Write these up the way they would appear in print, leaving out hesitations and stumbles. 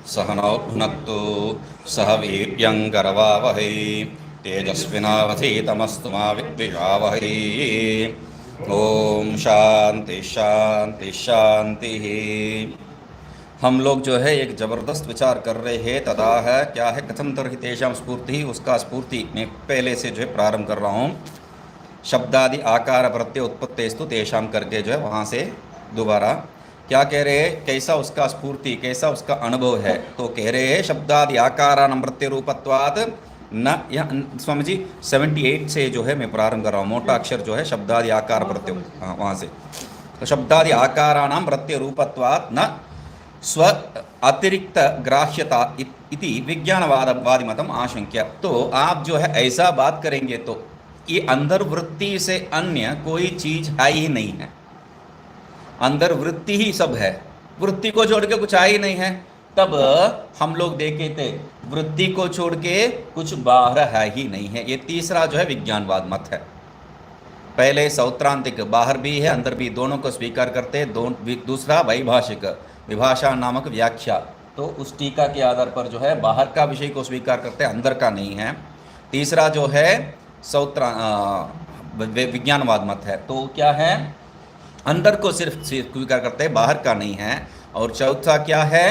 सहनौ भुनक्तु सह वीर्यङ्करवावहै तेजस्विनावधीतमस्तु मा विद्विषावहै। ओम शांति शांति शांति। हम लोग जो है एक ज़बरदस्त विचार कर रहे हैं। तदा है क्या है कथम तरहि तेषां स्फूर्ति, उसका स्फूर्ति मैं पहले से जो है प्रारंभ कर रहा हूँ। शब्दादि आकार प्रत्यय उत्पत्तेस्तु तेषां करके जो है वहाँ से दोबारा क्या कह रहे हैं, कैसा उसका स्फूर्ति, कैसा उसका अनुभव है। तो कह रहे हैं शब्दादि आकाराणां प्रत्यय रूपत्वात् न, यहाँ स्वामी जी 78 से जो है मैं प्रारंभ कर रहा हूँ। मोटा अक्षर जो है शब्दादि आकार प्रत्यय, हाँ वहाँ से। तो शब्दादि आकाराणां प्रत्यय रूपत्वात् न स्व अतिरिक्त ग्राह्यता इति विज्ञानवादी मतम आशंक्य। तो आप जो है ऐसा बात करेंगे तो ये अंदर वृत्ति से अन्य कोई चीज है ही नहीं है। अंदर वृत्ति ही सब है, वृत्ति को छोड़ के कुछ आ ही नहीं है। तब हम लोग देखे थे वृत्ति को छोड़ के कुछ बाहर है ही नहीं है। ये तीसरा जो है विज्ञानवाद मत है। पहले सौत्रांतिक बाहर भी है अंदर भी, दोनों को स्वीकार करते हैं। दूसरा वैभाषिक विभाषा नामक व्याख्या, तो उस टीका के आधार पर जो है बाहर का विषय को स्वीकार करते हैं, अंदर का नहीं है। तीसरा जो है विज्ञानवाद मत है। तो क्या है, अंदर को सिर्फ स्वीकार करते हैं, बाहर का नहीं है। और चौथा क्या है,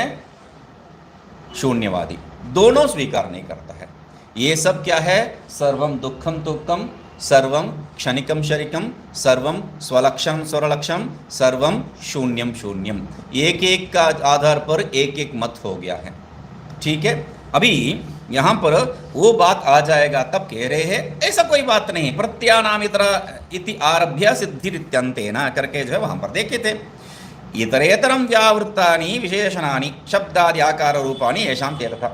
शून्यवादी, दोनों स्वीकार नहीं करता है। ये सब क्या है, सर्वम दुखम तुक्कम, सर्वम क्षणिकम शरिकम, सर्वम स्वलक्षण स्वरलक्षण, सर्वम शून्यम शून्यम। एक एक का आधार पर एक एक मत हो गया है। ठीक है, अभी यहाँ पर वो बात आ जाएगा। तब कह रहे हैं ऐसा कोई बात नहीं, प्रत्यानाम इति आरभ्य सिद्धिरित्यंतेन करके जो है वहाँ पर देखे थे। इतरेतरम व्यावृत्तानि विशेषणानि शब्दादि आकार रूपाणि येषां तेरथा।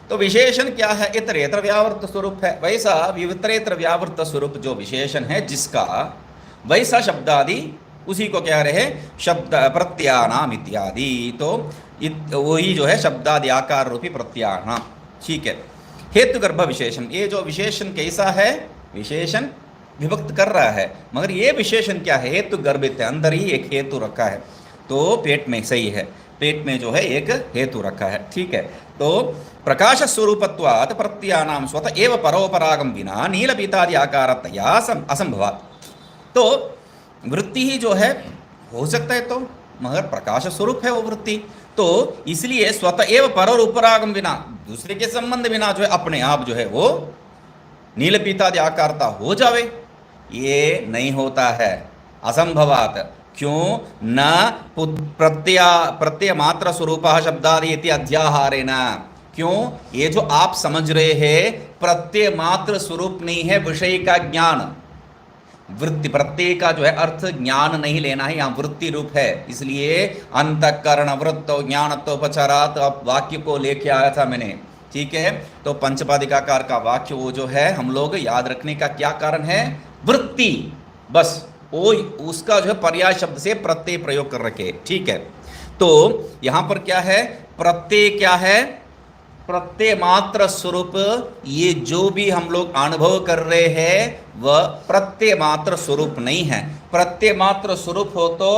तो विशेषण क्या है, इतरेतर व्यावृत्त स्वरूप है। वैसा वितरेतर व्यावृत्त स्वरूप जो विशेषण है जिसका, वैसा शब्दादि उसी को कह रहे हैं शब्द प्रत्यानाम इत्यादि। तो वही जो है शब्दादि आकार रूपी प्रत्यानाम। ठीक है, हेतु गर्भ विशेषण, ये जो विशेषण कैसा है, विशेषण विभक्त कर रहा है, मगर ये विशेषण क्या है, हेतु गर्भित है, अंदर ही एक हेतु रखा है। तो पेट में सही है, पेट में जो है एक हेतु रखा है। ठीक है, तो प्रकाश स्वरूपत्वात् प्रत्यानाम स्वतः एव परोपरागम विना नीलपीतादि आकारतया असंभवात्। तो वृत्ति ही जो है हो सकता है, तो मगर प्रकाश स्वरूप है वो वृत्ति, तो इसलिए स्वतः एव पर और उपरागम बिना, दूसरे के संबंध बिना जो है अपने आप जो है वो नीलपीतादि आकारता हो जावे, ये नहीं होता है, असंभवात। क्यों न प्रत्यय मात्र स्वरूप शब्दादि इति अध्याहारेण। क्यों, ये जो आप समझ रहे हैं प्रत्यय मात्र स्वरूप नहीं है, विषय का ज्ञान। वृत्ति प्रत्यय का जो है अर्थ ज्ञान नहीं लेना है, यहाँ वृत्ति रूप है। इसलिए अंतःकरण वृत्तो ज्ञानत्वोपचारात वाक्य को लेके आया था मैंने। ठीक है, तो पंचपादिकाकार का वाक्य वो जो है हम लोग याद रखने का क्या कारण है, वृत्ति, बस वो उसका जो है पर्याय शब्द से प्रत्यय प्रयोग कर रखे। ठीक है, तो यहाँ पर क्या है, प्रत्यय क्या है, प्रत्यय मात्र स्वरूप। ये जो भी हम लोग अनुभव कर रहे हैं वह प्रत्यय मात्र स्वरूप नहीं है। प्रत्यय मात्र स्वरूप हो तो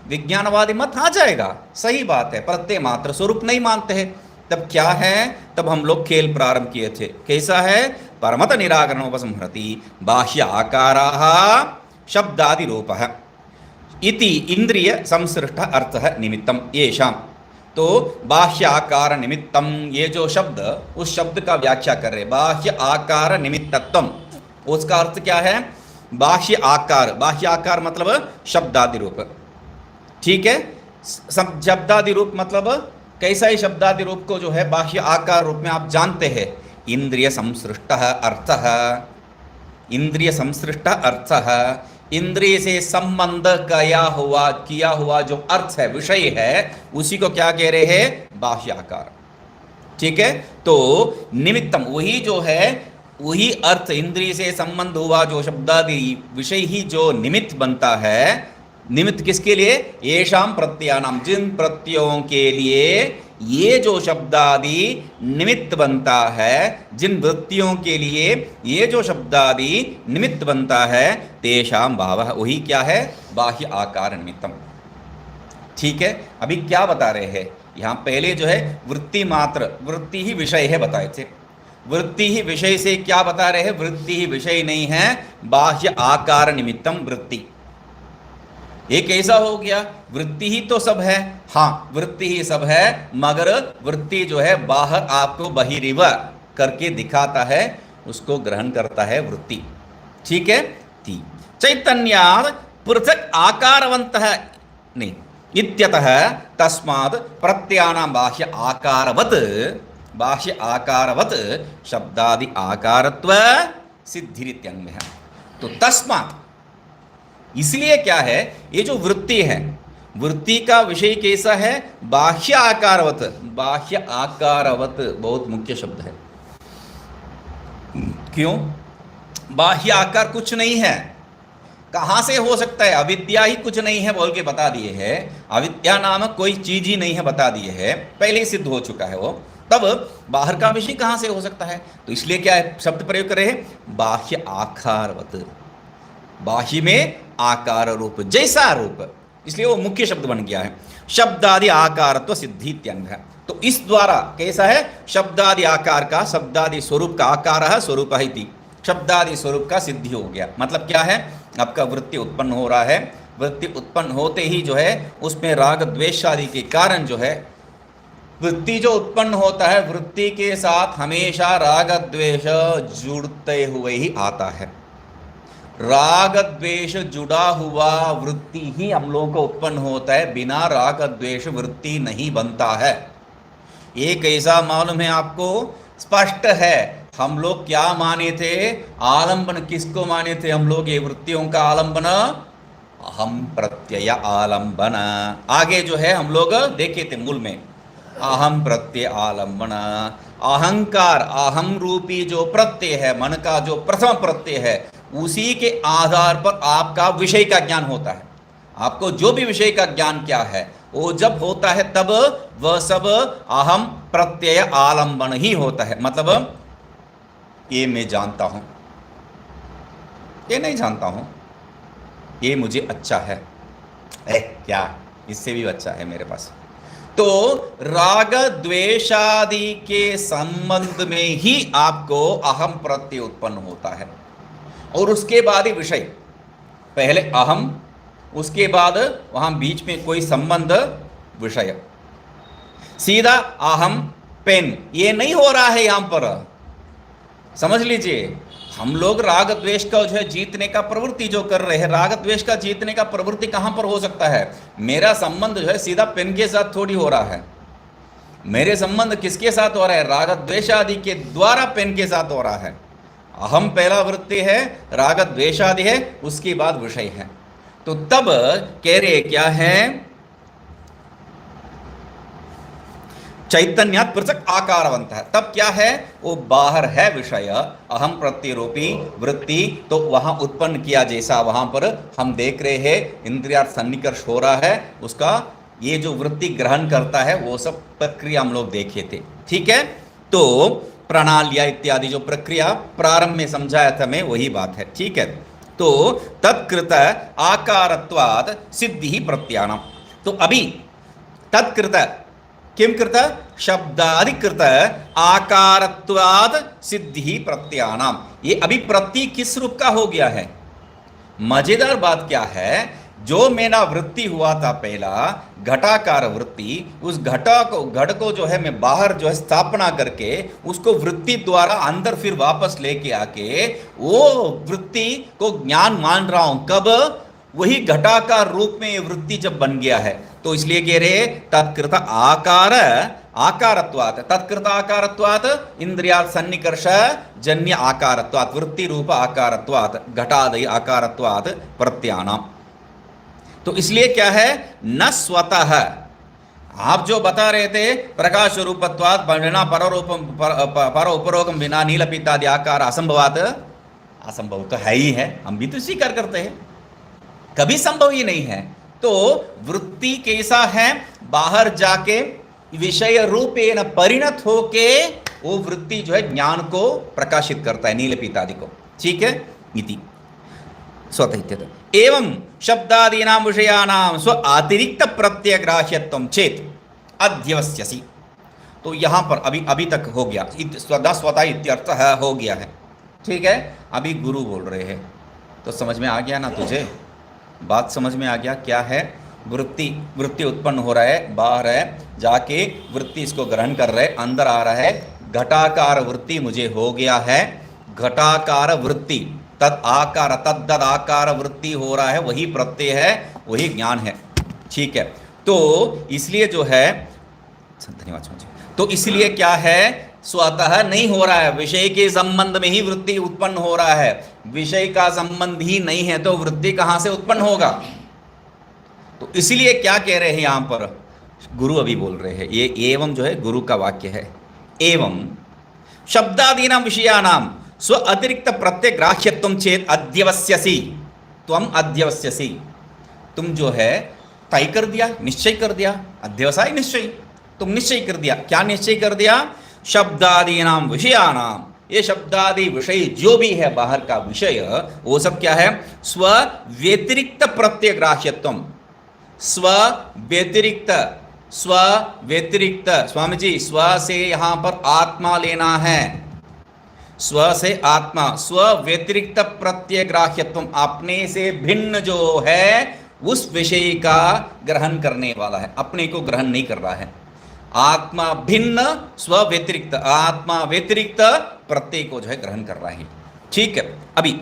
विज्ञानवादी मत आ जाएगा, सही बात है। प्रत्यय मात्र स्वरूप नहीं मानते हैं, तब क्या है, तब हम लोग खेल प्रारंभ किए थे। कैसा है, परमत निराकरण उपसंहरति बाह्य आकाराः शब्दादि रूपः इति इंद्रिय संसृष्ट अर्थ निमित्तम येषां। तो बाह्य आकार निमित्तम, ये जो शब्द, उस शब्द का व्याख्या कर रहे, बाह्य आकार निमित्तत्वम, उसका अर्थ क्या है, बाह्य आकार, बाह्य आकार मतलब शब्दादि रूप। ठीक है, शब्दादि रूप मतलब कैसा ही शब्दादि रूप को जो है बाह्य आकार रूप में आप जानते हैं, इंद्रिय संसृष्ट अर्थः, इंद्रिय संसृष्ट अर्थः, इंद्रिय से संबंध किया हुआ जो अर्थ है, विषय है, उसी को क्या कह रहे हैं, बाह्य आकार। ठीक है, तो निमित्तम वही जो है, वही अर्थ, इंद्रिय से संबंध हुआ जो शब्दादि विषय ही जो निमित्त बनता है। निमित्त किसके लिए, येषां प्रत्ययानाम, जिन प्रत्ययों के लिए ये जो शब्दादि निमित्त बनता है, जिन वृत्तियों के लिए ये जो शब्दादि निमित्त बनता है, तेषां भावः, वही क्या है, बाह्य आकार निमित्तम। ठीक है, अभी क्या बता रहे हैं, यहाँ पहले जो है वृत्ति मात्र, वृत्ति ही विषय है बताए थे। वृत्ति ही विषय से क्या बता रहे हैं? वृत्ति ही विषय नहीं है, बाह्य आकार निमित्तम वृत्ति। ये कैसा हो गया? वृत्ति ही तो सब है। हाँ, वृत्ति ही सब है, मगर वृत्ति जो है बाहर आपको बहिरिव करके दिखाता है, उसको ग्रहण करता है वृत्ति। ठीक है। चैतन्यात् पृथक आकारवंत नहीं इत्यतः तस्मात् प्रत्ययानां बाह्य आकारवत् शब्दादि आकारत्व सिद्धिरित्यन्वयः। तो तस्मात्, इसलिए क्या है, ये जो वृत्ति है, वृत्ति का विषय कैसा है? बाह्य आकारवत। बाह्य आकारवत बहुत मुख्य शब्द है। क्यों? बाह्य आकार कुछ नहीं है। कहां से हो सकता है? अविद्या ही कुछ नहीं है बोल के बता दिए है। अविद्या नामक कोई चीज ही नहीं है बता दिए है, पहले ही सिद्ध हो चुका है वो। तब बाहर का विषय कहां से हो सकता है? तो इसलिए क्या है शब्द प्रयोग कर रहे हैं? बाह्य आकारवत। बाह्य में आकार रूप, जैसा रूप, इसलिए वो मुख्य शब्द बन गया है। शब्दादि आकारत्व सिद्धि इत्यन्वयः। तो इस द्वारा कैसा है? शब्दादि आकार का, शब्दादि स्वरूप का, आकार स्वरूप इति, शब्दादि स्वरूप का सिद्धि हो गया। मतलब क्या है? आपका वृत्ति उत्पन्न हो रहा है। वृत्ति उत्पन्न होते ही जो है उसमें राग द्वेष आदि के कारण जो है, वृत्ति जो उत्पन्न होता है, वृत्ति के साथ हमेशा राग द्वेष जुड़ते हुए ही आता है। राग द्वेष जुड़ा हुआ वृत्ति ही हम लोगों को उत्पन्न होता है, बिना राग द्वेष वृत्ति नहीं बनता है। ये कैसा मालूम है आपको? स्पष्ट है। हम लोग क्या माने थे? आलंबन किसको माने थे हम लोग? ये वृत्तियों का आलंबन अहम प्रत्यय आलंबन। आगे जो है हम लोग देखे थे मूल में, अहम प्रत्यय आलंबन। अहंकार, अहम रूपी जो प्रत्यय है, मन का जो प्रथम प्रत्यय है, उसी के आधार पर आपका विषय का ज्ञान होता है। आपको जो भी विषय का ज्ञान क्या है, वो जब होता है तब वह सब अहम प्रत्यय आलंबन ही होता है। मतलब ये मैं जानता हूं, ये नहीं जानता हूं, ये मुझे अच्छा है, क्या इससे भी अच्छा है मेरे पास। तो राग द्वेषादि के संबंध में ही आपको अहम प्रत्यय उत्पन्न होता है, और उसके बाद ही विषय। पहले अहम, उसके बाद वहां बीच में कोई संबंध, विषय। सीधा अहम पेन, ये नहीं हो रहा है यहां पर। समझ लीजिए, हम लोग राग द्वेष का जो है जीतने का प्रवृत्ति जो कर रहे हैं, राग द्वेष का जीतने का प्रवृत्ति कहां पर हो सकता है? मेरा संबंध जो है सीधा पेन के साथ थोड़ी हो रहा है। मेरे संबंध किसके साथ हो रहा है? राग द्वेष आदि के द्वारा पेन के साथ हो रहा है। अहम पहला वृत्ति है, राग द्वेषादि है, उसके बाद विषय है। तो तब कह रहे क्या है? चैतन्यात् पृथक आकारवंत है। तब क्या है? वो बाहर है विषय, अहम प्रत्यय रूपी वृत्ति, तो वहां उत्पन्न किया जैसा वहां पर हम देख रहे हैं, इंद्रियार्थ सन्निकर्ष हो रहा है, उसका ये जो वृत्ति ग्रहण करता है वो सब प्रक्रिया हम लोग देखे थे। ठीक है। तो प्रणालिया इत्यादि जो प्रक्रिया प्रारंभ में समझाया था मैं, वही बात है। ठीक है। तो तत्कृत आकारत्वात् सिद्धि ही प्रत्यानाम। तो अभी तत्कृत किम कृत? शब्दाधिकृत आकारत्वात् सिद्धि ही प्रत्यानाम। ये अभी प्रत्यय किस रूप का हो गया है? मजेदार बात क्या है, जो मेरा वृत्ति हुआ था पहला घटाकार वृत्ति, उस घट को जो है मैं बाहर जो है स्थापना करके उसको वृत्ति द्वारा अंदर फिर वापस लेके आके वो वृत्ति को ज्ञान मान रहा हूं। कब? वही घटाकार रूप में ये वृत्ति जब बन गया है, तो इसलिए कह रहे तत्कृत आकार आकारत्वात्, तत्कृत आकारत्वात् इंद्रियात् सन्निकर्ष जन्य आकारत्वात्, वृत्ति रूप आकारत्वात्, घटादय आकारत्वात् प्रत्यानाम। तो इसलिए क्या है? न स्वतः, आप जो बता रहे थे प्रकाश रूपत्वात् बिना पर उपरोगम बिना नीलपितादि आकार असंभवात, असंभव तो है ही है, हम भी तो स्वीकार करते हैं, कभी संभव ही नहीं है। तो वृत्ति कैसा है? बाहर जाके विषय रूपेण परिणत होके वो वृत्ति जो है ज्ञान को प्रकाशित करता है, नीलपितादि को। ठीक है। इति स्वतः एवं शब्दादीनां विषयानां स्व अतिरिक्त प्रत्यय ग्राह्यत्वं चेत। अध्यवस्यसि। तो यहाँ पर अभी तक हो गया, स्वतः स्वतः इत्यर्थः हो गया है, ठीक है। अभी गुरु बोल रहे हैं, तो समझ में आ गया ना तुझे, बात समझ में आ गया क्या है। वृत्ति उत्पन्न हो रहा है, बाहर है, जाके वृत्ति इसको ग्रहण कर रहे, अंदर आ रहा है, घटाकार वृत्ति मुझे हो गया है, घटाकार वृत्ति तद आकार तद्दद आकार वृत्ति हो रहा है, वही प्रत्यय है, वही ज्ञान है, ठीक है। तो इसलिए जो है, धन्यवाद समझे, तो इसलिए क्या है, स्वतः नहीं हो रहा है, विषय के संबंध में ही वृत्ति उत्पन्न हो रहा है, विषय का संबंध ही नहीं है तो वृत्ति कहां से उत्पन्न होगा। तो इसलिए क्या कह रहे हैं यहां पर गुरु अभी बोल रहे हैं, ये एवं जो है गुरु का वाक्य है, एवं शब्दादीनां विषयानां स्व अतिरिक्त प्रत्यय ग्राह्यत्वं चेत अध्यवस्यसि, त्वम अध्यवस्यसि, तुम जो है तय कर दिया, निश्चय कर दिया, अध्यवसाय निश्चय, तुम निश्चय कर दिया, क्या निश्चय कर दिया, शब्दादीनां विषयानां, ये शब्दादि विषय जो भी है बाहर का विषय, वो सब क्या है, स्व व्यतिरिक्त प्रत्यय ग्राह्यत्वम, स्व व्यतिरिक्त, स्व व्यतिरिक्त, स्वामी जी स्व से यहां पर आत्मा लेना है, स्व से आत्मा, स्व व्यतिरिक्त प्रत्यय ग्राह्यत्वम, अपने से भिन्न जो है उस विषय का ग्रहण करने वाला है, अपने को ग्रहण नहीं कर रहा है। आत्मा भिन्न, स्व व्यतिरिक्त, आत्मा व्यतिरिक्त प्रत्यय को जो है ग्रहण कर रहा है, ठीक है। अभी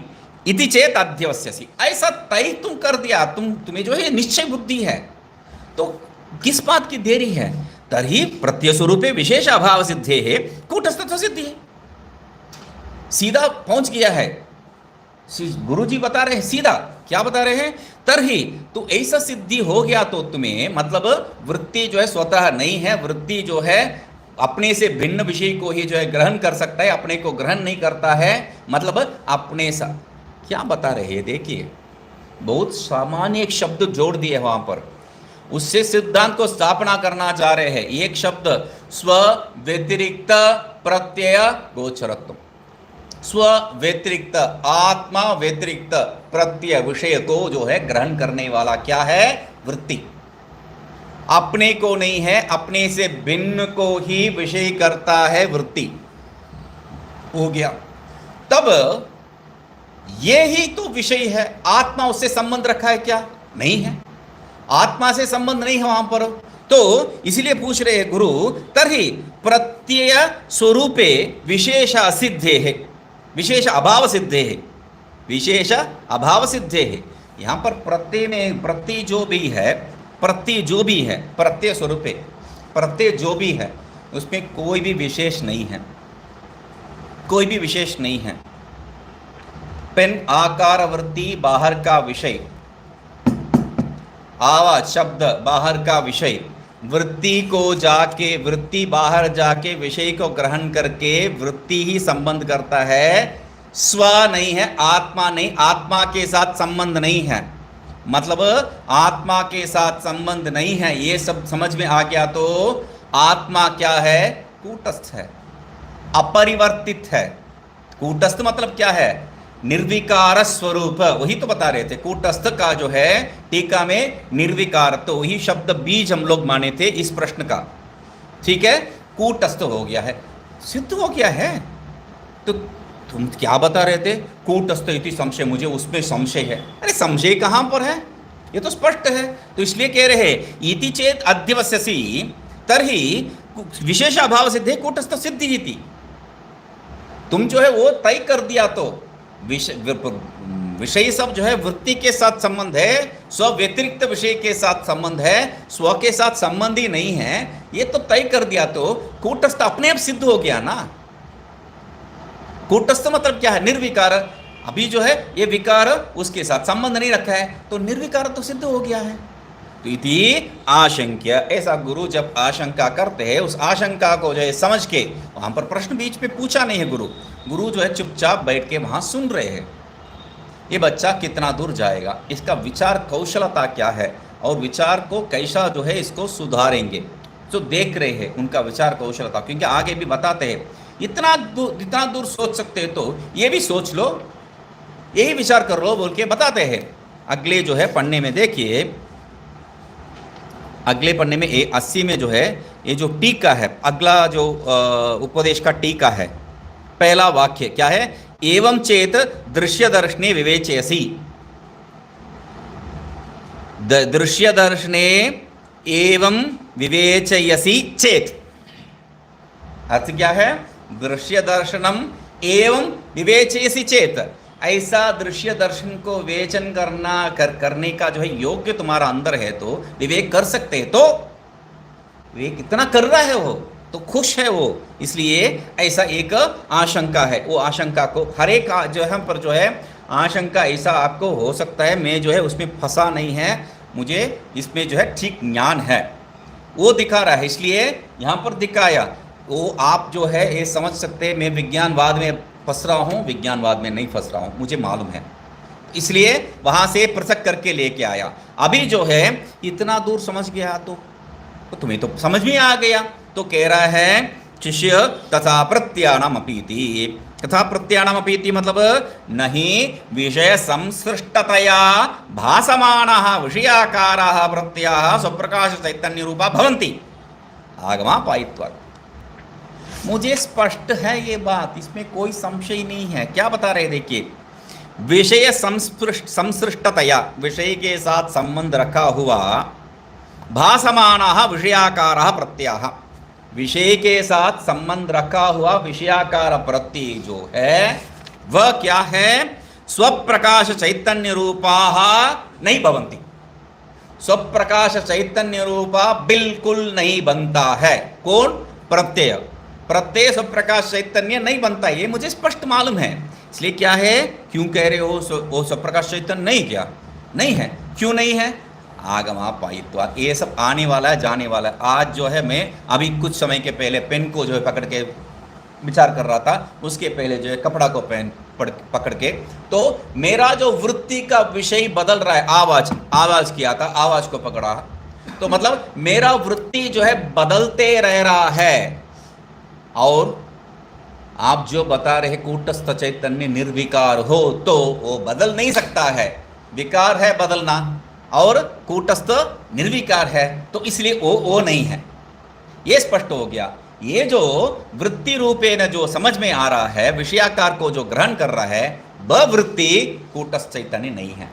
इति चेत अध्यवस्यसि, ऐसा तय तुम कर दिया, तुम्हें जो है निश्चय बुद्धि है, तो किस बात की देरी है। तर्हि प्रत्यय स्वरूपे विशेष अभाव सिद्धे है, कूटस्थत्व सिद्धि है, सीधा पहुंच गया है। गुरु जी बता रहे हैं सीधा, क्या बता रहे हैं, तरही तो ऐसा सिद्धि हो गया तो तुम्हें, मतलब वृत्ति जो है स्वतः नहीं है, वृत्ति जो है अपने से भिन्न विषय को ही जो है ग्रहण कर सकता है, अपने को ग्रहण नहीं करता है, मतलब अपने सा क्या बता रहे हैं, देखिए बहुत सामान्य एक शब्द जोड़ दिए वहां पर, उससे सिद्धांत को स्थापना करना चाह रहे हैं। एक शब्द स्व व्यतिरिक्त प्रत्यय गोचरत्व, स्व व्यतिरिक्त, आत्मा व्यतिरिक्त प्रत्यय विषय को जो है ग्रहण करने वाला क्या है, वृत्ति, अपने को नहीं है, अपने से भिन्न को ही विषय करता है, वृत्ति हो गया। तब ये ही तो विषय है, आत्मा उससे संबंध रखा है क्या, नहीं है, आत्मा से संबंध नहीं है वहां पर। तो इसलिए पूछ रहे हैं गुरु, तरहि प्रत्यय स्वरूपे विशेष सिद्धे है, विशेष अभाव सिद्धे है, विशेष अभाव सिद्धे है। यहां पर प्रत्यय में, प्रत्यय जो भी है, प्रत्यय जो भी है, प्रत्यय स्वरूपे प्रत्यय जो भी है उसमें कोई भी विशेष नहीं है, कोई भी विशेष नहीं है। पेन आकार वृत्ति बाहर का विषय, आवाज शब्द बाहर का विषय, वृत्ति को जाके, वृत्ति बाहर जाके विषय को ग्रहण करके वृत्ति ही संबंध करता है, स्व नहीं है, आत्मा नहीं, आत्मा के साथ संबंध नहीं है, मतलब आत्मा के साथ संबंध नहीं है। ये सब समझ में आ गया तो आत्मा क्या है, कूटस्थ है, अपरिवर्तित है। कूटस्थ मतलब क्या है, निर्विकार स्वरूप, वही तो बता रहे थे। कूटस्थ का जो है टीका में निर्विकार, तो वही शब्द बीज हम लोग माने थे इस प्रश्न का, ठीक है। कूटस्थ हो गया है, सिद्ध हो गया है। तो तुम क्या बता रहे थे, कूटस्थ इति संशय, मुझे उसमें संशय है। अरे संशय कहां पर है, ये तो स्पष्ट है। तो इसलिए कह रहे हैं इति चेत अध्यवस्यसि तरहि विशेष अभाव सिद्धे कूटस्थ सिद्धि इति। तुम जो है वो तय कर दिया, तो विषय सब जो है वृत्ति के साथ संबंध है, स्व व्यतिरिक्त विषय के साथ संबंध है, स्व के साथ संबंध ही नहीं है, ये तो तय कर दिया, तो कूटस्थ अपने आप सिद्ध हो गया ना। कूटस्थ मतलब क्या है, निर्विकार। अभी जो है ये विकार उसके साथ संबंध नहीं रखा है, तो निर्विकार तो सिद्ध हो गया है। तो इति आशंक्य, ऐसा गुरु जब आशंका करते हैं, उस आशंका को जो है समझ के, वहां पर प्रश्न बीच पे पूछा नहीं है गुरु जो है चुपचाप बैठ के वहां सुन रहे हैं। ये बच्चा कितना दूर जाएगा, इसका विचार कौशलता क्या है, और विचार को कैसा जो है इसको सुधारेंगे, जो देख रहे हैं उनका विचार कौशलता। क्योंकि आगे भी बताते हैं जितना दूर सोच सकते हैं, तो ये भी सोच लो, यही विचार कर लो बोल के बताते हैं। अगले जो है पढ़ने में देखिए, अगले पन्ने में 80 में जो है ये जो टीका है, अगला जो उपदेश का टीका है, पहला वाक्य क्या है? एवं चेत दृश्य दर्शने विवेचयसि। दृश्य दर्शने एवं विवेचयसि चेत, अर्थ क्या है? दृश्य दर्शनम एवं विवेचयसि चेत, ऐसा दृश्य दर्शन को विवेचन करने का जो है योग्य तुम्हारा अंदर है, तो विवेक कर सकते हैं। तो विवेक इतना कर रहा है वो, तो खुश है वो, इसलिए ऐसा एक आशंका है। वो आशंका को हर एक जो है पर जो है आशंका ऐसा आपको हो सकता है, मैं जो है उसमें फंसा नहीं है, मुझे इसमें जो है ठीक ज्ञान है, वो दिखा रहा है। इसलिए यहाँ पर दिखाया, वो आप जो है ये समझ सकते हैं मैं विज्ञानवाद में फंस रहा हूँ, विज्ञानवाद में नहीं फंस रहा हूँ, मुझे मालूम है, इसलिए वहाँ से पृथक करके लेके आया। अभी जो है इतना दूर समझ गया तो तुम्हें तो समझ में आ गया। तो कह रहा है शिष्य तथा प्रत्यानाम अपीति, तथा प्रत्यानाम अपीति मतलब नहीं विषय संसृष्टतया भासमानः विषयाकाराः प्रत्ययाः स्वप्रकाश चैतन्य रूपा भवन्ति आगमापायित्वात्। मुझे स्पष्ट है ये बात, इसमें कोई संशय नहीं है। क्या बता रहे देखिए, विषय संसृष्टतया, विषय के साथ संबंध रखा हुआ, भासमानः विषयाकारः प्रत्ययः, विषय के साथ संबंध रखा हुआ विषयाकार प्रत्यय जो है वह क्या है? स्वप्रकाश चैतन्य रूपाः नहीं भवन्ति। स्वप्रकाश चैतन्य रूपा बिल्कुल नहीं बनता है। कौन? प्रत्यय। प्रत्यय स्वप्रकाश चैतन्य नहीं बनता, ये मुझे स्पष्ट मालूम है। इसलिए क्या है, क्यों कह रहे हो वो स्वप्रकाश चैतन्य नहीं? क्या नहीं है? क्यों नहीं है? आगमापायित्वात्, ये सब आने वाला है, जाने वाला है। आज जो है मैं अभी कुछ समय के पहले पेन को जो है पकड़ के विचार कर रहा था, उसके पहले जो है कपड़ा को पेन पकड़ के, तो मेरा जो वृत्ति का विषय बदल रहा है। आवाज किया था, आवाज को पकड़ा, तो मतलब मेरा वृत्ति जो है बदलते रह रहा है। और आप जो बता रहे कूटस्थ चैतन्य निर्विकार हो, तो वो बदल नहीं सकता है, विकार है बदलना, और कूटस्थ निर्विकार है, तो इसलिए वो नहीं है। ये स्पष्ट हो गया। ये जो वृत्ति रूपेण जो समझ में आ रहा है, विषयाकार को जो ग्रहण कर रहा है, वह वृत्ति कूटस्थ चैतन्य नहीं है।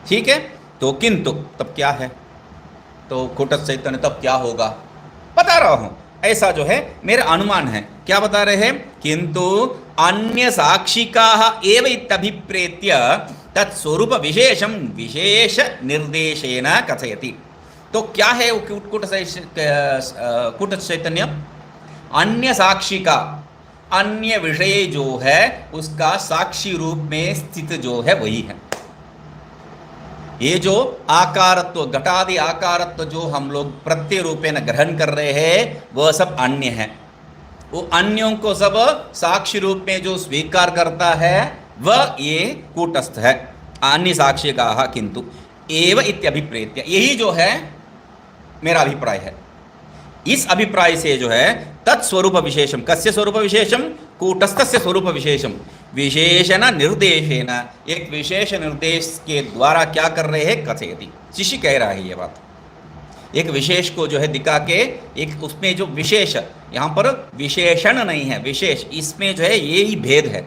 ठीक है, तो किंतु तब क्या है? तो कूटस्थ चैतन्य तब क्या होगा बता रहा हूं, ऐसा जो है मेरा अनुमान है। क्या बता रहे हैं? किंतु अन्य साक्षिकाः एव इत्यभिप्रेत्य तत्स्वरूप विशेषम विशेष निर्देशेन कथयति। तो क्या है वो कूटस्थ चैतन्य? अन्य साक्षी का, अन्य विषय जो है उसका साक्षी रूप में स्थित जो है वही है। ये जो आकारत्व, घटादि आकारत्व जो हम लोग प्रत्यय रूपेण ग्रहण कर रहे हैं, वह सब अन्य है। वो अन्यों को सब साक्षी रूप में जो स्वीकार करता है वह ये कूटस्थ है। अन्य साक्षी का किंतु एव इत्यभिप्रेत्य, यही जो है मेरा अभिप्राय है। इस अभिप्राय से जो है तत्स्वरूप विशेषम, कस्य स्वरूप विशेषम? कूटस्थस्य स्वरूप विशेषम विशेषण निर्देशेन, एक विशेष निर्देश के द्वारा क्या कर रहे हैं? कथयति, शिष्य कह रहा है ये बात। एक विशेष को जो है दिखा के, एक उसमें जो विशेष, यहाँ पर विशेषण नहीं है, विशेष, इसमें जो है यही भेद है,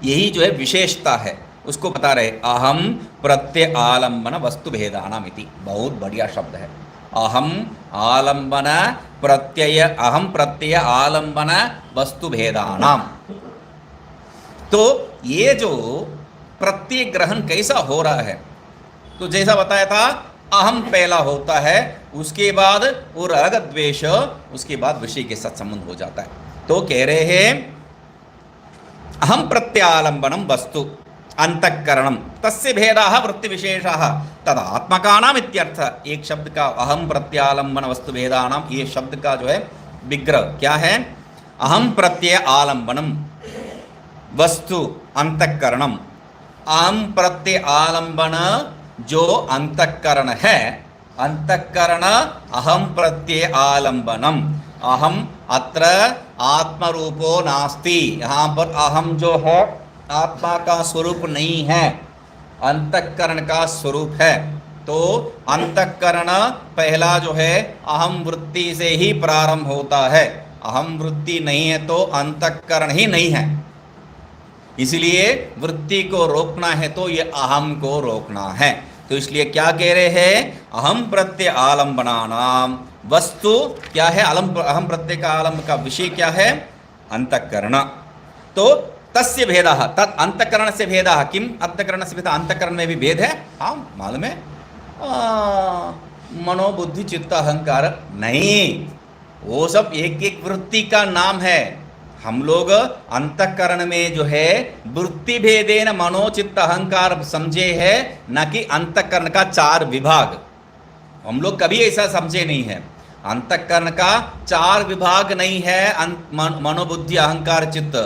यही जो है विशेषता है, उसको बता रहे। अहम प्रत्यय आलंबन वस्तु भेदानाम इति, बहुत बढ़िया शब्द है। अहम आलंबन प्रत्यय, अहम प्रत्यय आलंबन वस्तु भेदानाम। तो ये जो प्रत्यय ग्रहण कैसा हो रहा है? तो जैसा बताया था, अहम पहला होता है, उसके बाद वो राग द्वेष, उसके बाद विषय के साथ संबंध हो जाता है। तो कह रहे हैं अहम प्रत्यालंबनम वस्तु अंतःकरणम तस्य भेदाः वृत्ति विशेषाः तदात्मकानाम इत्यर्थ। एक शब्द का अहम प्रत्यालंबन वस्तु भेदानाम, ये शब्द का जो है विग्रह क्या है? अहम प्रत्यय आलंबनम वस्तु अंतःकरणम। अहम प्रत्यय आलंबन जो अंतःकरण है, अंतःकरण अहम प्रत्यय आलंबनम। अहम अत्र आत्मरूपो नास्ति, यहाँ पर अहम जो है आत्मा का स्वरूप नहीं है, अंतःकरण का स्वरूप है। तो अंतःकरण पहला जो है अहम वृत्ति से ही प्रारंभ होता है। अहम वृत्ति नहीं है तो अंतःकरण ही नहीं है। इसलिए वृत्ति को रोकना है तो ये अहम को रोकना है। तो इसलिए क्या कह रहे हैं, अहम प्रत्यय आलंबनानाम वस्तु क्या है, अहम प्रत्यय का आलंब का विषय क्या है, अंतःकरण। तो तस्य भेदः, तत् अंतःकरण से भेदः, किम अंतःकरण से भेदः, अंतःकरण में भी भेद है, हाँ मालूम है। मनोबुद्धि चित्त अहंकार नहीं, वो सब एक एक वृत्ति का नाम है। हम लोग अंतःकरण में जो है वृत्ति भेदेन मनोचित्त अहंकार समझे है, न कि अंतःकरण का 4 विभाग। हम लोग कभी ऐसा समझे नहीं है। अंतःकरण का 4 विभाग नहीं है, मनोबुद्धि अहंकार चित्त।